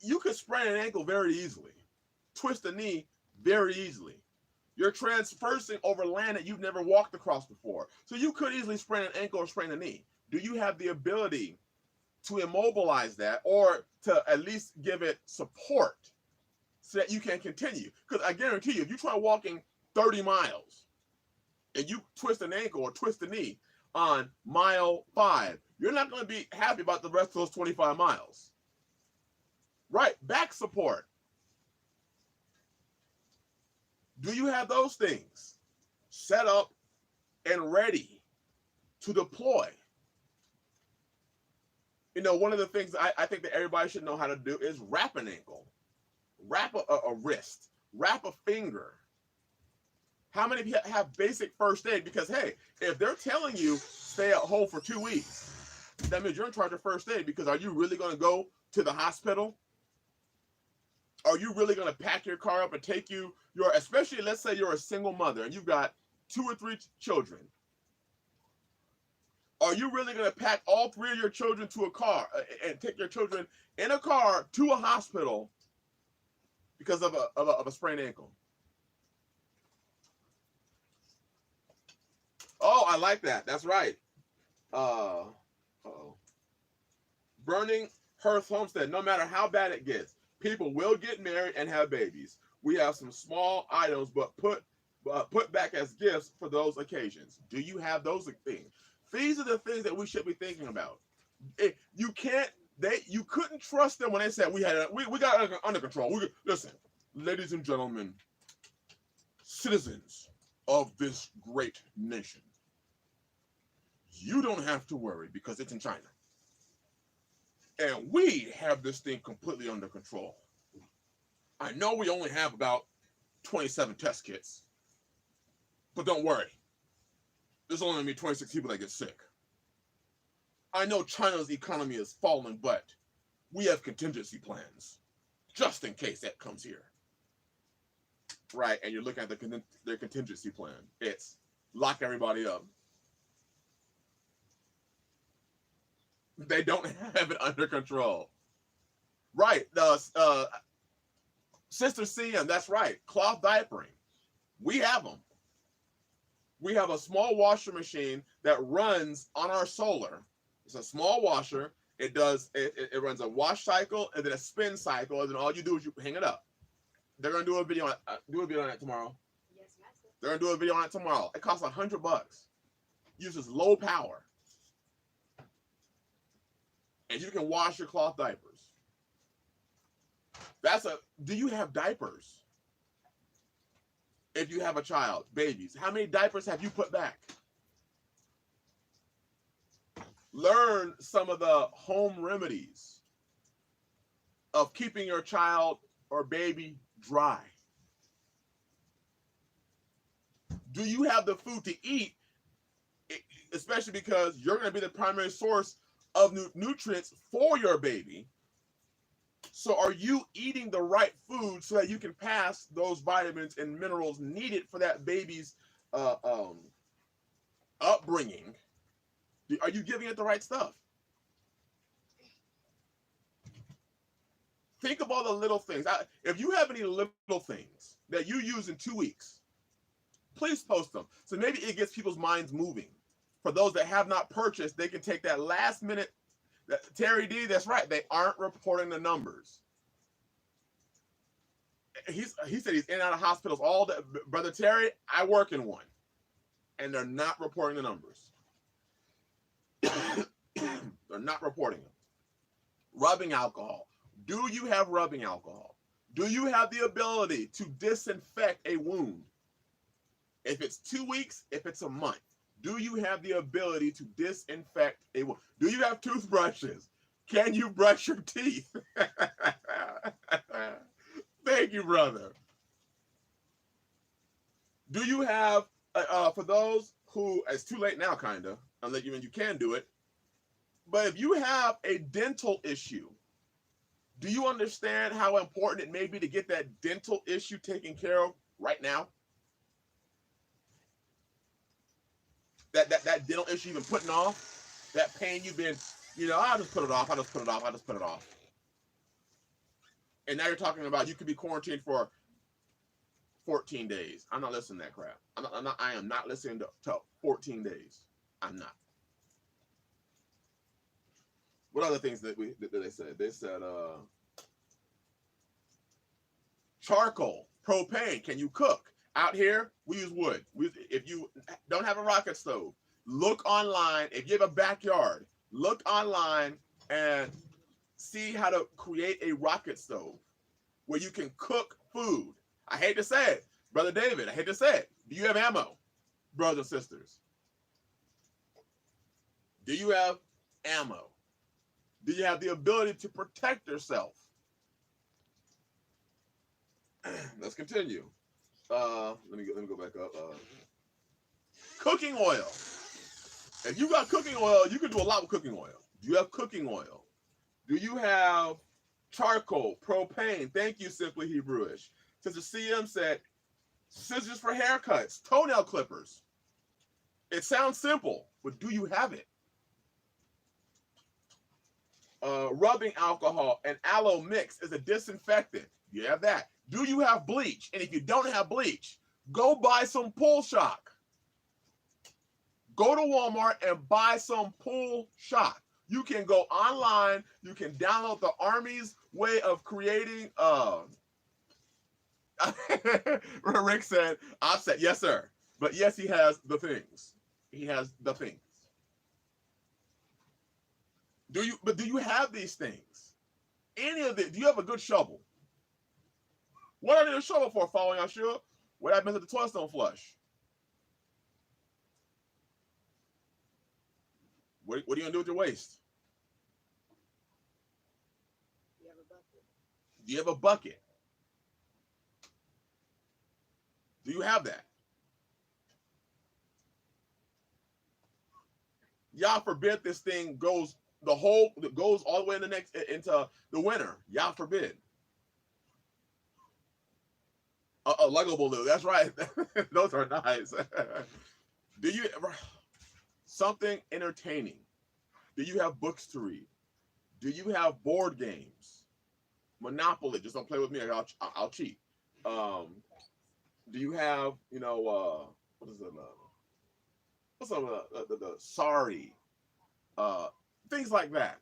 you could sprain an ankle very easily, twist a knee very easily. You're transversing over land that you've never walked across before. So you could easily sprain an ankle or sprain a knee. Do you have the ability to immobilize that, or to at least give it support so that you can continue? Because I guarantee you, if you try walking 30 miles and you twist an ankle or twist a knee on mile 5, you're not going to be happy about the rest of those 25 miles. Right, back support. Do you have those things set up and ready to deploy? You know, one of the things I think that everybody should know how to do is wrap an ankle, wrap a wrist, wrap a finger. How many of you have basic first aid? Because, hey, if they're telling you stay at home for 2 weeks, that means you're in charge of first aid. Because are you really going to go to the hospital? Are you really going to pack your car up and take especially let's say you're a single mother and you've got 2 or 3 children. Are you really going to pack all 3 of your children to a car and take your children in a car to a hospital because of a sprained ankle? Oh, I like that. That's right. Burning Hearth Homestead. No matter how bad it gets, people will get married and have babies. We have some small items, but put back as gifts for those occasions. Do you have those things? These are the things that we should be thinking about. You couldn't trust them when they said we got it under control. Listen, ladies and gentlemen, citizens of this great nation, you don't have to worry because it's in China. And we have this thing completely under control. I know we only have about 27 test kits, but don't worry. There's only going to be 26 people that get sick. I know China's economy is falling, but we have contingency plans just in case that comes here. Right, and you're looking at their contingency plan. It's lock everybody up. They don't have it under control. Right, Sister CM, that's right, cloth diapering. We have them. We have a small washer machine that runs on our solar. It's a small washer. It runs a wash cycle and then a spin cycle, and then all you do is you hang it up. They're gonna do a video on it tomorrow. Yes, master. They're gonna do a video on it tomorrow. It costs $100. Uses low power, and you can wash your cloth diapers. Do you have diapers? If you have a child, babies, how many diapers have you put back? Learn some of the home remedies of keeping your child or baby dry. Do you have the food to eat? Especially because you're going to be the primary source of nutrients for your baby. So are you eating the right food so that you can pass those vitamins and minerals needed for that baby's upbringing? Are you giving it the right stuff? Think of all the little things. If you have any little things that you use in 2 weeks, please post them. So maybe it gets people's minds moving. For those that have not purchased, they can take that last minute. Terry D, that's right. They aren't reporting the numbers. He said he's in and out of hospitals all day. Brother Terry, I work in one. And they're not reporting the numbers. They're not reporting them. Rubbing alcohol. Do you have rubbing alcohol? Do you have the ability to disinfect a wound? If it's 2 weeks, if it's a month, do you have the ability to disinfect a wound? Do you have toothbrushes? Can you brush your teeth? Thank you, brother. Do you have, for those who, it's too late now, kind of, unless you can do it. But if you have a dental issue, do you understand how important it may be to get that dental issue taken care of right now? That dental issue you've been putting off, that pain you've been, I'll just put it off, I'll just put it off. And now you're talking about you could be quarantined for 14 days. I'm not listening to that crap. I am not listening to 14 days. I'm not. What other things that they said? They said charcoal, propane. Can you cook? Out here, we use wood. If you don't have a rocket stove, look online. If you have a backyard, look online and see how to create a rocket stove where you can cook food. I hate to say it, Brother David, I hate to say it. Do you have ammo, brothers and sisters? Do you have ammo? Do you have the ability to protect yourself? Let's continue. Let me go back up. Cooking oil. If you got cooking oil, you can do a lot with cooking oil. Do you have cooking oil? Do you have charcoal, propane? Thank you, Simply Hebrewish. Sister CM said, scissors for haircuts, toenail clippers. It sounds simple, but do you have it? Rubbing alcohol and aloe mix is a disinfectant. You have that. Do you have bleach? And if you don't have bleach, go buy some pool shock. Go to Walmart and buy some pool shock. You can go online. You can download the Army's way of creating. Rick said, "I'm set." Yes, sir. But yes, he has the things. He has the things. Do you have these things? Any of it? Do you have a good shovel? What I need a shovel for, following Yahshua? What happens if the toilets don't flush? What are you gonna do with your waste? You have a bucket. Do you have a bucket? Do you have that? Yah forbid this thing goes all the way into the winter. Yah forbid. A Lego balloon. That's right. Those are nice. Do you ever something entertaining? Do you have books to read? Do you have board games? Monopoly. Just don't play with me. I'll cheat. Do you have what is it? What's up? The sorry. Things like that.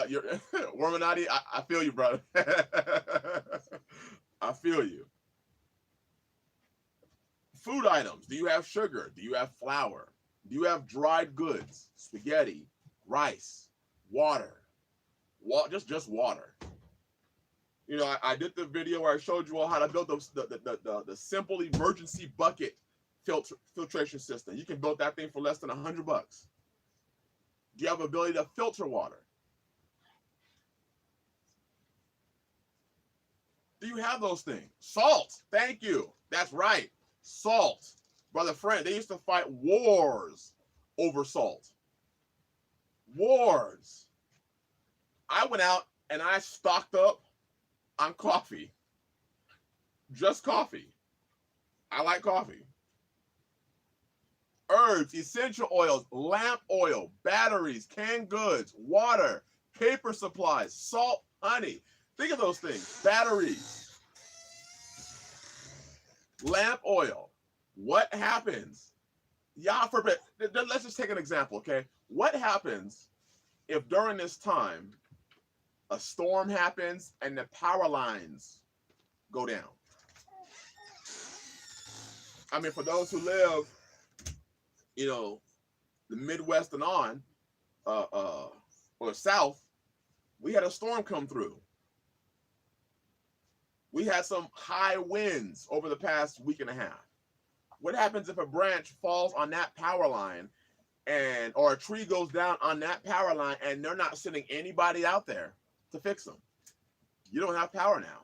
You're Worminati, I feel you, brother. I feel you. Food items. Do you have sugar? Do you have flour? Do you have dried goods? Spaghetti, rice, water. Just water. I did the video where I showed you all how to build the simple emergency bucket filtration system. You can build that thing for less than $100. Do you have the ability to filter water? Do you have those things? Salt. Thank you. That's right. Salt. Brother Friend, they used to fight wars over salt. Wars. I went out and I stocked up on coffee. Just coffee. I like coffee. Herbs, essential oils, lamp oil, batteries, canned goods, water, paper supplies, salt, honey. Think of those things. Batteries, lamp oil. What happens? Yah forbid. Let's just take an example, okay? What happens if during this time a storm happens and the power lines go down? I mean, for those who live, the Midwest and on, or the South, we had a storm come through. We had some high winds over the past week and a half. What happens if a branch falls on that power line or a tree goes down on that power line and they're not sending anybody out there to fix them? You don't have power now.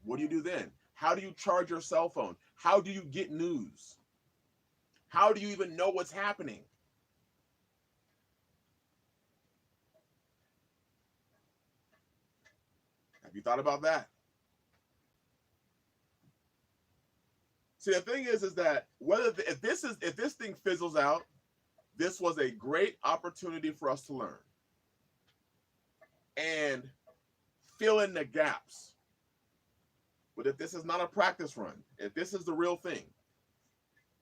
What do you do then? How do you charge your cell phone? How do you get news? How do you even know what's happening? Have you thought about that? See, the thing is that if this thing fizzles out, this was a great opportunity for us to learn and fill in the gaps. But if this is not a practice run, if this is the real thing,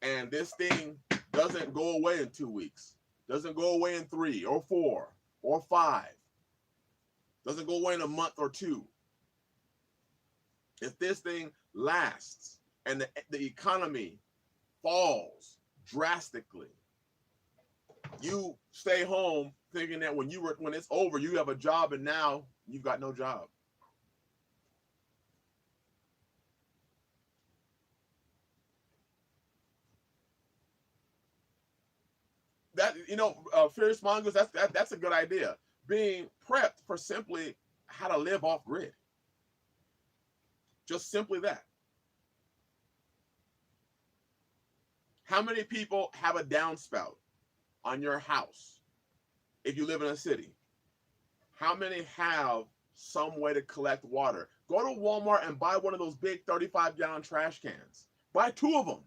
and this thing doesn't go away in 2 weeks, doesn't go away in 3 or 4 or 5, doesn't go away in a month or 2, if this thing lasts and the economy falls drastically, you stay home thinking that when it's over, you have a job, and now you've got no job. That, fierce mongers, that's a good idea. Being prepped for simply how to live off grid. Just simply that. How many people have a downspout on your house if you live in a city? How many have some way to collect water? Go to Walmart and buy one of those big 35-gallon trash cans. Buy 2 of them.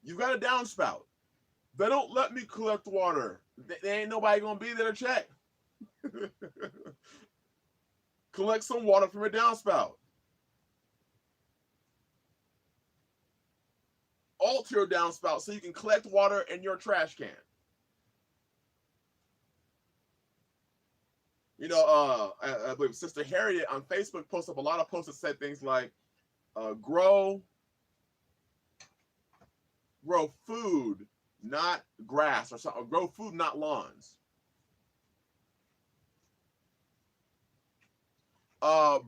You got a downspout. They don't let me collect water. There ain't nobody gonna be there to check. Collect some water from a downspout. Alter your downspout so you can collect water in your trash can. I believe Sister Harriet on Facebook posted up a lot of posts that said things like, grow food, not grass, or something. Grow food, not lawns.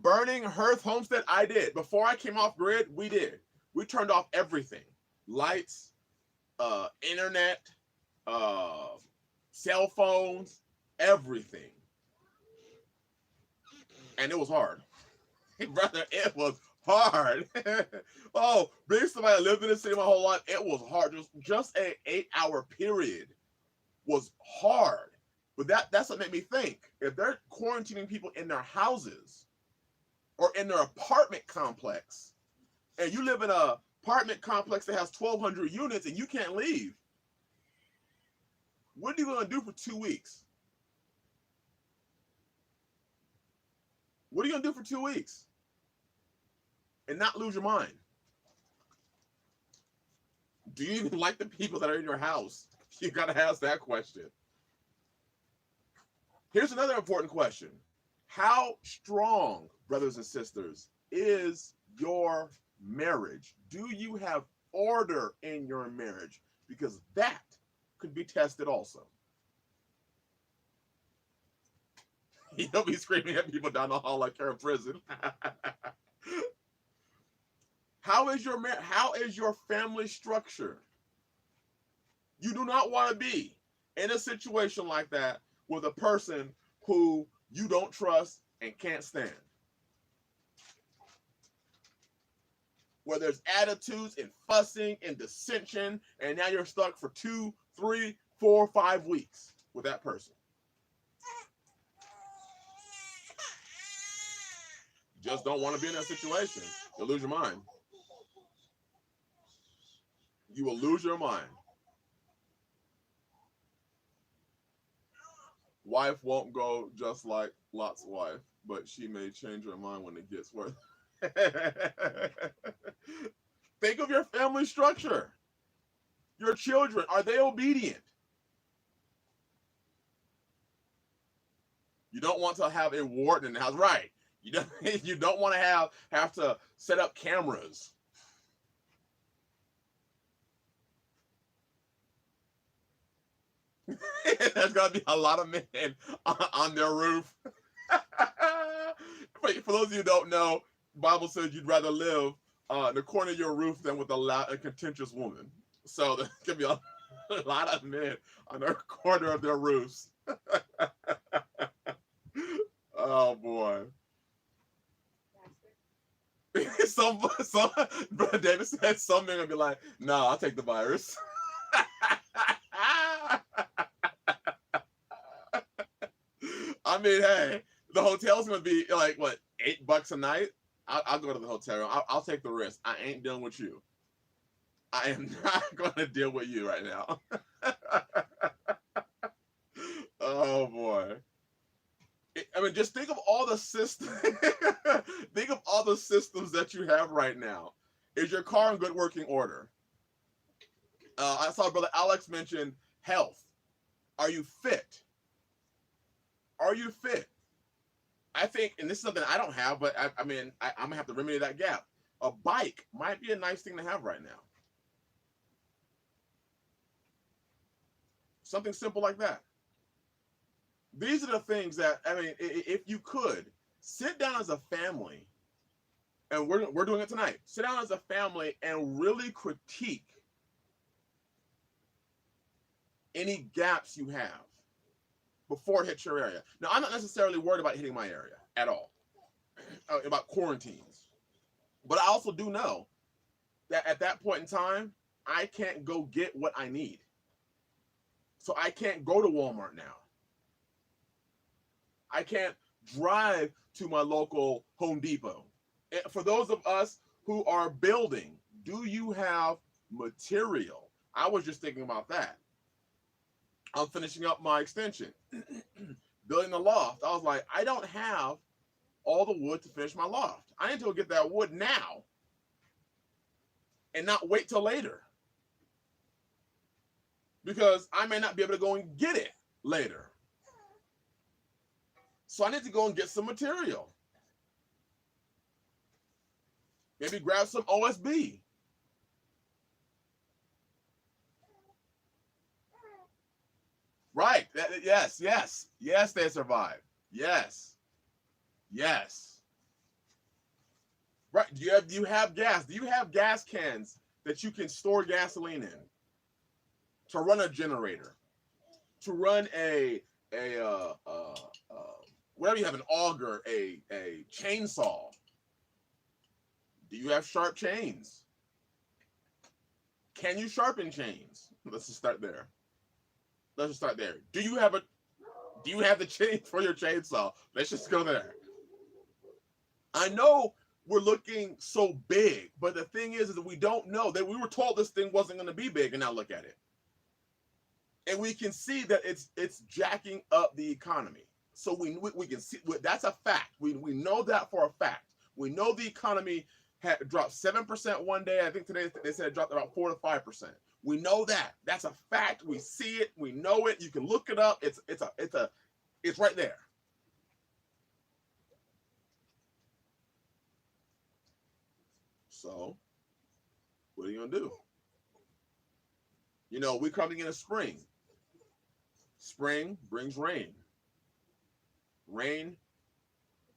Burning hearth homestead, I did. Before I came off grid, we did. We turned off everything. Lights, internet, cell phones, everything. And it was hard. Brother, it was hard. Oh, being somebody that lived in the city my whole life, it was hard. Just an 8-hour period was hard. But that's what made me think. If they're quarantining people in their houses or in their apartment complex, and you live in an apartment complex that has 1,200 units and you can't leave, what are you going to do for 2 weeks? What are you going to do for 2 weeks? And not lose your mind? Do you even like the people that are in your house? You got to ask that question. Here's another important question. How strong, brothers and sisters, is your marriage? Do you have order in your marriage? Because that could be tested also. You'll be screaming at people down the hall like you're in prison. How is your family structure? You do not want to be in a situation like that with a person who you don't trust and can't stand. Where there's attitudes and fussing and dissension, and now you're stuck for 2, 3, 4, 5 weeks with that person. You just don't want to be in that situation. You'll lose your mind. You will lose your mind. Wife won't go just like Lot's wife, but she may change her mind when it gets worse. Think of your family structure. Your children, are they obedient? You don't want to have a warden in the house, right? You don't want to have to set up cameras. There's gonna be a lot of men on their roof. For those of you who don't know, the Bible says you'd rather live in the corner of your roof than with a loud and contentious woman. So there could be a lot of men on the corner of their roofs. Oh boy. some Brother David said some men gonna be like, no, I'll take the virus. I mean, hey, the hotel's gonna be like what, $8 a night? I'll go to the hotel room. I'll take the risk. I ain't dealing with you. I am not gonna deal with you right now. Oh boy. I mean, just think of all the systems. Think of all the systems that you have right now. Is your car in good working order? I saw Brother Alex mention health. Are you fit? Are you fit? I think, and this is something I don't have, but I mean, I'm gonna have to remedy that gap. A bike might be a nice thing to have right now. Something simple like that. These are the things that, I mean, if you could sit down as a family, and we're doing it tonight. Sit down as a family and really critique any gaps you have before it hits your area. Now, I'm not necessarily worried about hitting my area at all, about quarantines. But I also do know that at that point in time, I can't go get what I need. So I can't go to Walmart now. I can't drive to my local Home Depot. For those of us who are building, do you have material? I was just thinking about that. I'm finishing up my extension, building the loft. I was like, I don't have all the wood to finish my loft. I need to go get that wood now and not wait till later, because I may not be able to go and get it later. So I need to go and get some material. Maybe grab some OSB. Right. Yes. They survived. Yes. Right. Do you have gas? Do you have gas cans that you can store gasoline in? To run a generator, to run whatever you have, an auger, a chainsaw. Do you have sharp chains? Can you sharpen chains? Let's just start there. Do you have the chain for your chainsaw? Let's just go there. I know we're looking so big, but the thing is that we don't know. That we were told this thing wasn't going to be big, and now look at it. And we can see that it's jacking up the economy. So we can see that's a fact. We know that for a fact. We know the economy had dropped 7% one day. I think today they said it dropped about 4 to 5%. We know that. That's a fact. We see it. We know it. You can look it up. It's right there. So, what are you gonna do? You know, we're coming into spring. Spring brings rain. Rain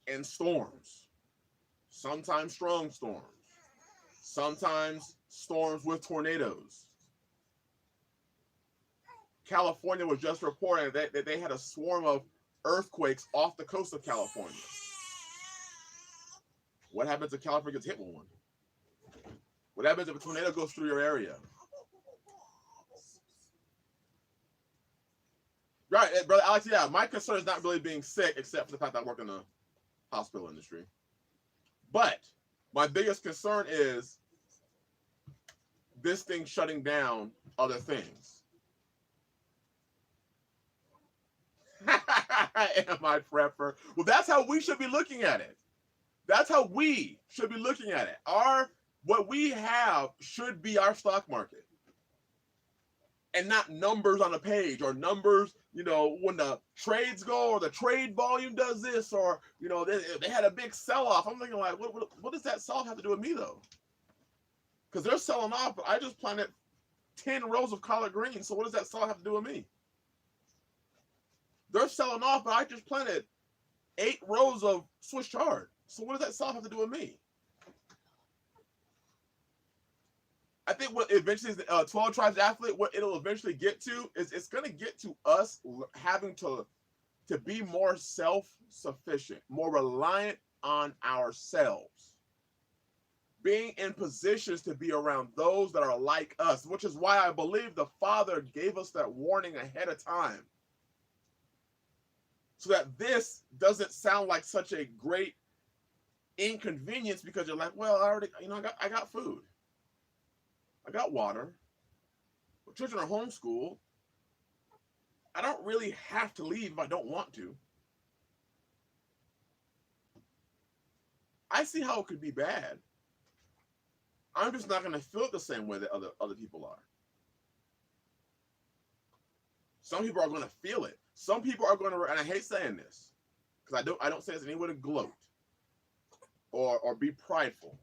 and storms. Sometimes strong storms. Sometimes storms with tornadoes. California was just reporting that they had a swarm of earthquakes off the coast of California. What happens if California gets hit with one? What happens if a tornado goes through your area? Right, Brother Alex, yeah, my concern is not really being sick, except for the fact that I work in the hospital industry. But my biggest concern is this thing shutting down other things. Am I prepper? Well, that's how we should be looking at it. That's how we should be looking at it. What we have should be our stock market. And not numbers on a page, or numbers, you know, when the trades go, or the trade volume does this, or, you know, they had a big sell-off. I'm thinking, like, what does that sell-off have to do with me, though? Because they're selling off, but I just planted 10 rows of collard greens, so what does that sell-off have to do with me? They're selling off, but I just planted 8 rows of Swiss chard, so what does that sell-off have to do with me? I think what eventually is the 12 Tribes Athlete, what it'll eventually get to is it's going to get to us having to be more self-sufficient, more reliant on ourselves. being in positions to be around those that are like us, which is why I believe the Father gave us that warning ahead of time. So that this doesn't sound like such a great inconvenience, because you're like, well, I already, I got food. I got water. My children are homeschooled. I don't really have to leave if I don't want to. I see how it could be bad. I'm just not going to feel it the same way that other people are. Some people are going to feel it. Some people are going to, and I hate saying this, because I don't say this in any way to gloat or be prideful.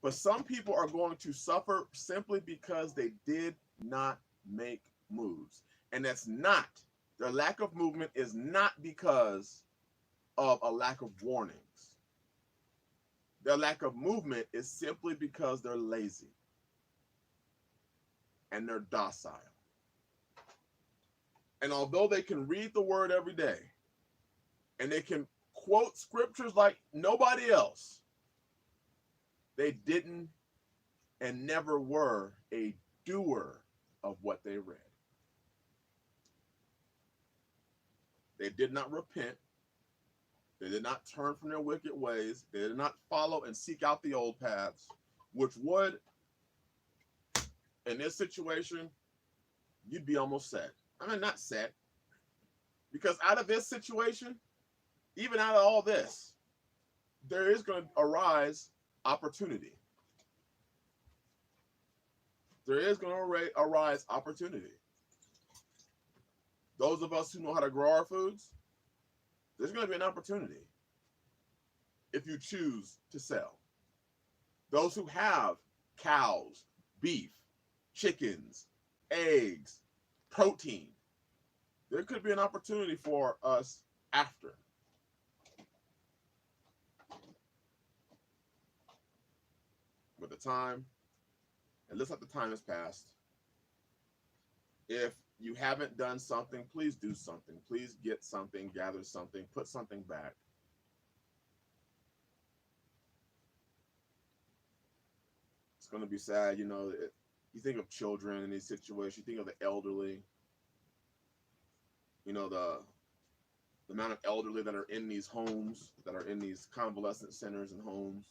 But some people are going to suffer simply because they did not make moves. And that's not, their lack of movement is not because of a lack of warnings. Their lack of movement is simply because they're lazy and they're docile. And although they can read the word every day and they can quote scriptures like nobody else, they didn't and never were a doer of what they read. They did not repent. They did not turn from their wicked ways. They did not follow and seek out the old paths, which would, in this situation, you'd be almost set. I mean, not set. Because out of this situation, even out of all this, there is going to arise opportunity. There is going to arise opportunity. Those of us who know how to grow our foods, there's going to be an opportunity if you choose to sell. Those who have cows, beef, chickens, eggs, protein, there could be an opportunity for us after. But the time, it looks like the time has passed. If you haven't done something, please do something. Please get something, gather something, put something back. It's going to be sad, you think of children in these situations, you think of the elderly, the amount of elderly that are in these homes, that are in these convalescent centers and homes,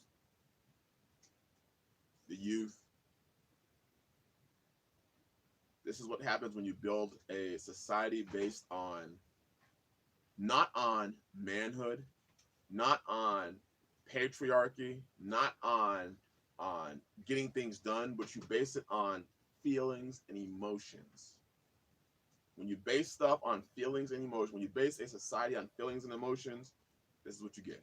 the youth. This is what happens when you build a society based on, not on manhood, not on patriarchy, not on getting things done, but you base it on feelings and emotions. When you base stuff on feelings and emotions, when you base a society on feelings and emotions, this is what you get.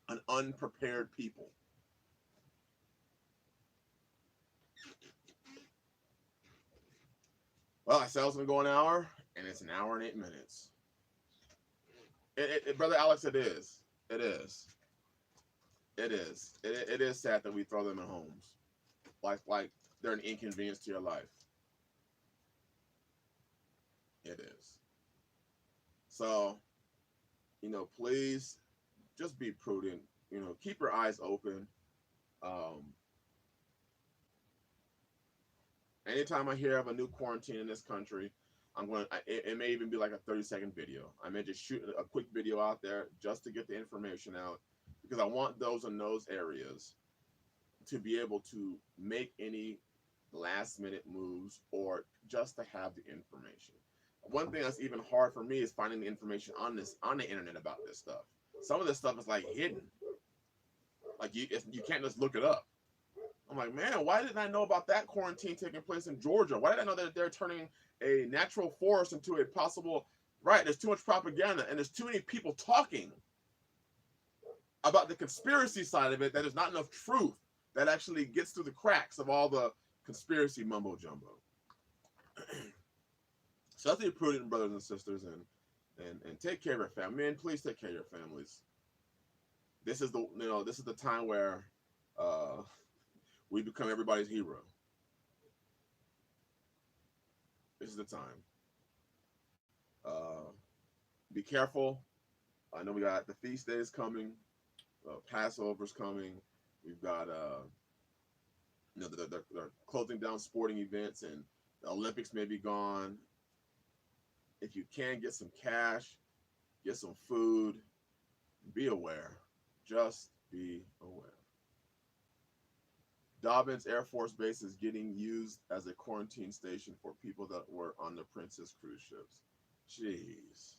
An unprepared people. Well, I said I was going to go an hour, and it's an hour and 8 minutes. Brother Alex, it is. It is. It is. It is sad that we throw them in homes. Like they're an inconvenience to your life. It is. So, please just be prudent. Keep your eyes open. Anytime I hear of a new quarantine in this country, it may even be like a 30-second video. I may just shoot a quick video out there just to get the information out, because I want those in those areas to be able to make any last-minute moves or just to have the information. One thing that's even hard for me is finding the information on the internet about this stuff. Some of this stuff is like hidden. Like you can't just look it up. I'm like, man, why didn't I know about that quarantine taking place in Georgia? Why did I know that they're turning a natural forest into a possible, right? There's too much propaganda and there's too many people talking about the conspiracy side of it that there's not enough truth that actually gets through the cracks of all the conspiracy mumbo jumbo. So let's be prudent, brothers and sisters, and take care of your family. Man, please take care of your families. This is the time where we become everybody's hero. This is the time. Be careful. I know we got the feast days coming. Passover's coming. We've got they're closing down sporting events, and the Olympics may be gone. If you can, get some cash, get some food. Be aware. Just be aware. Dobbins Air Force Base is getting used as a quarantine station for people that were on the Princess cruise ships. Jeez.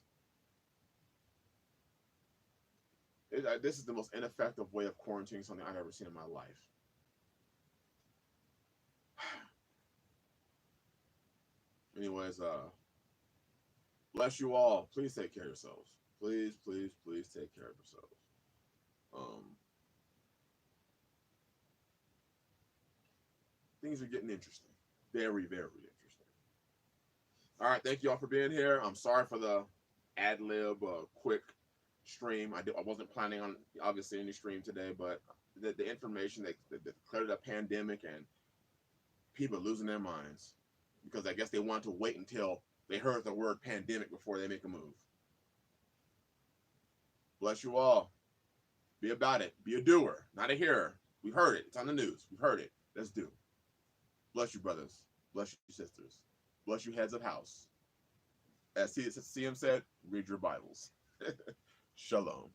This is the most ineffective way of quarantining something I've ever seen in my life. Anyways, bless you all. Please take care of yourselves. Please, please, please take care of yourselves. Things are getting interesting. Very, very interesting. All right, thank you all for being here. I'm sorry for the ad lib quick stream. I wasn't planning on obviously any stream today, but the information that declared a pandemic and people losing their minds because I guess they want to wait until they heard the word pandemic before they make a move. Bless you all. Be about it. Be a doer, not a hearer. We've heard it. It's on the news. We've heard it. Let's do. Bless you, brothers. Bless you, sisters. Bless you, heads of house. As CM said, read your Bibles. Shalom.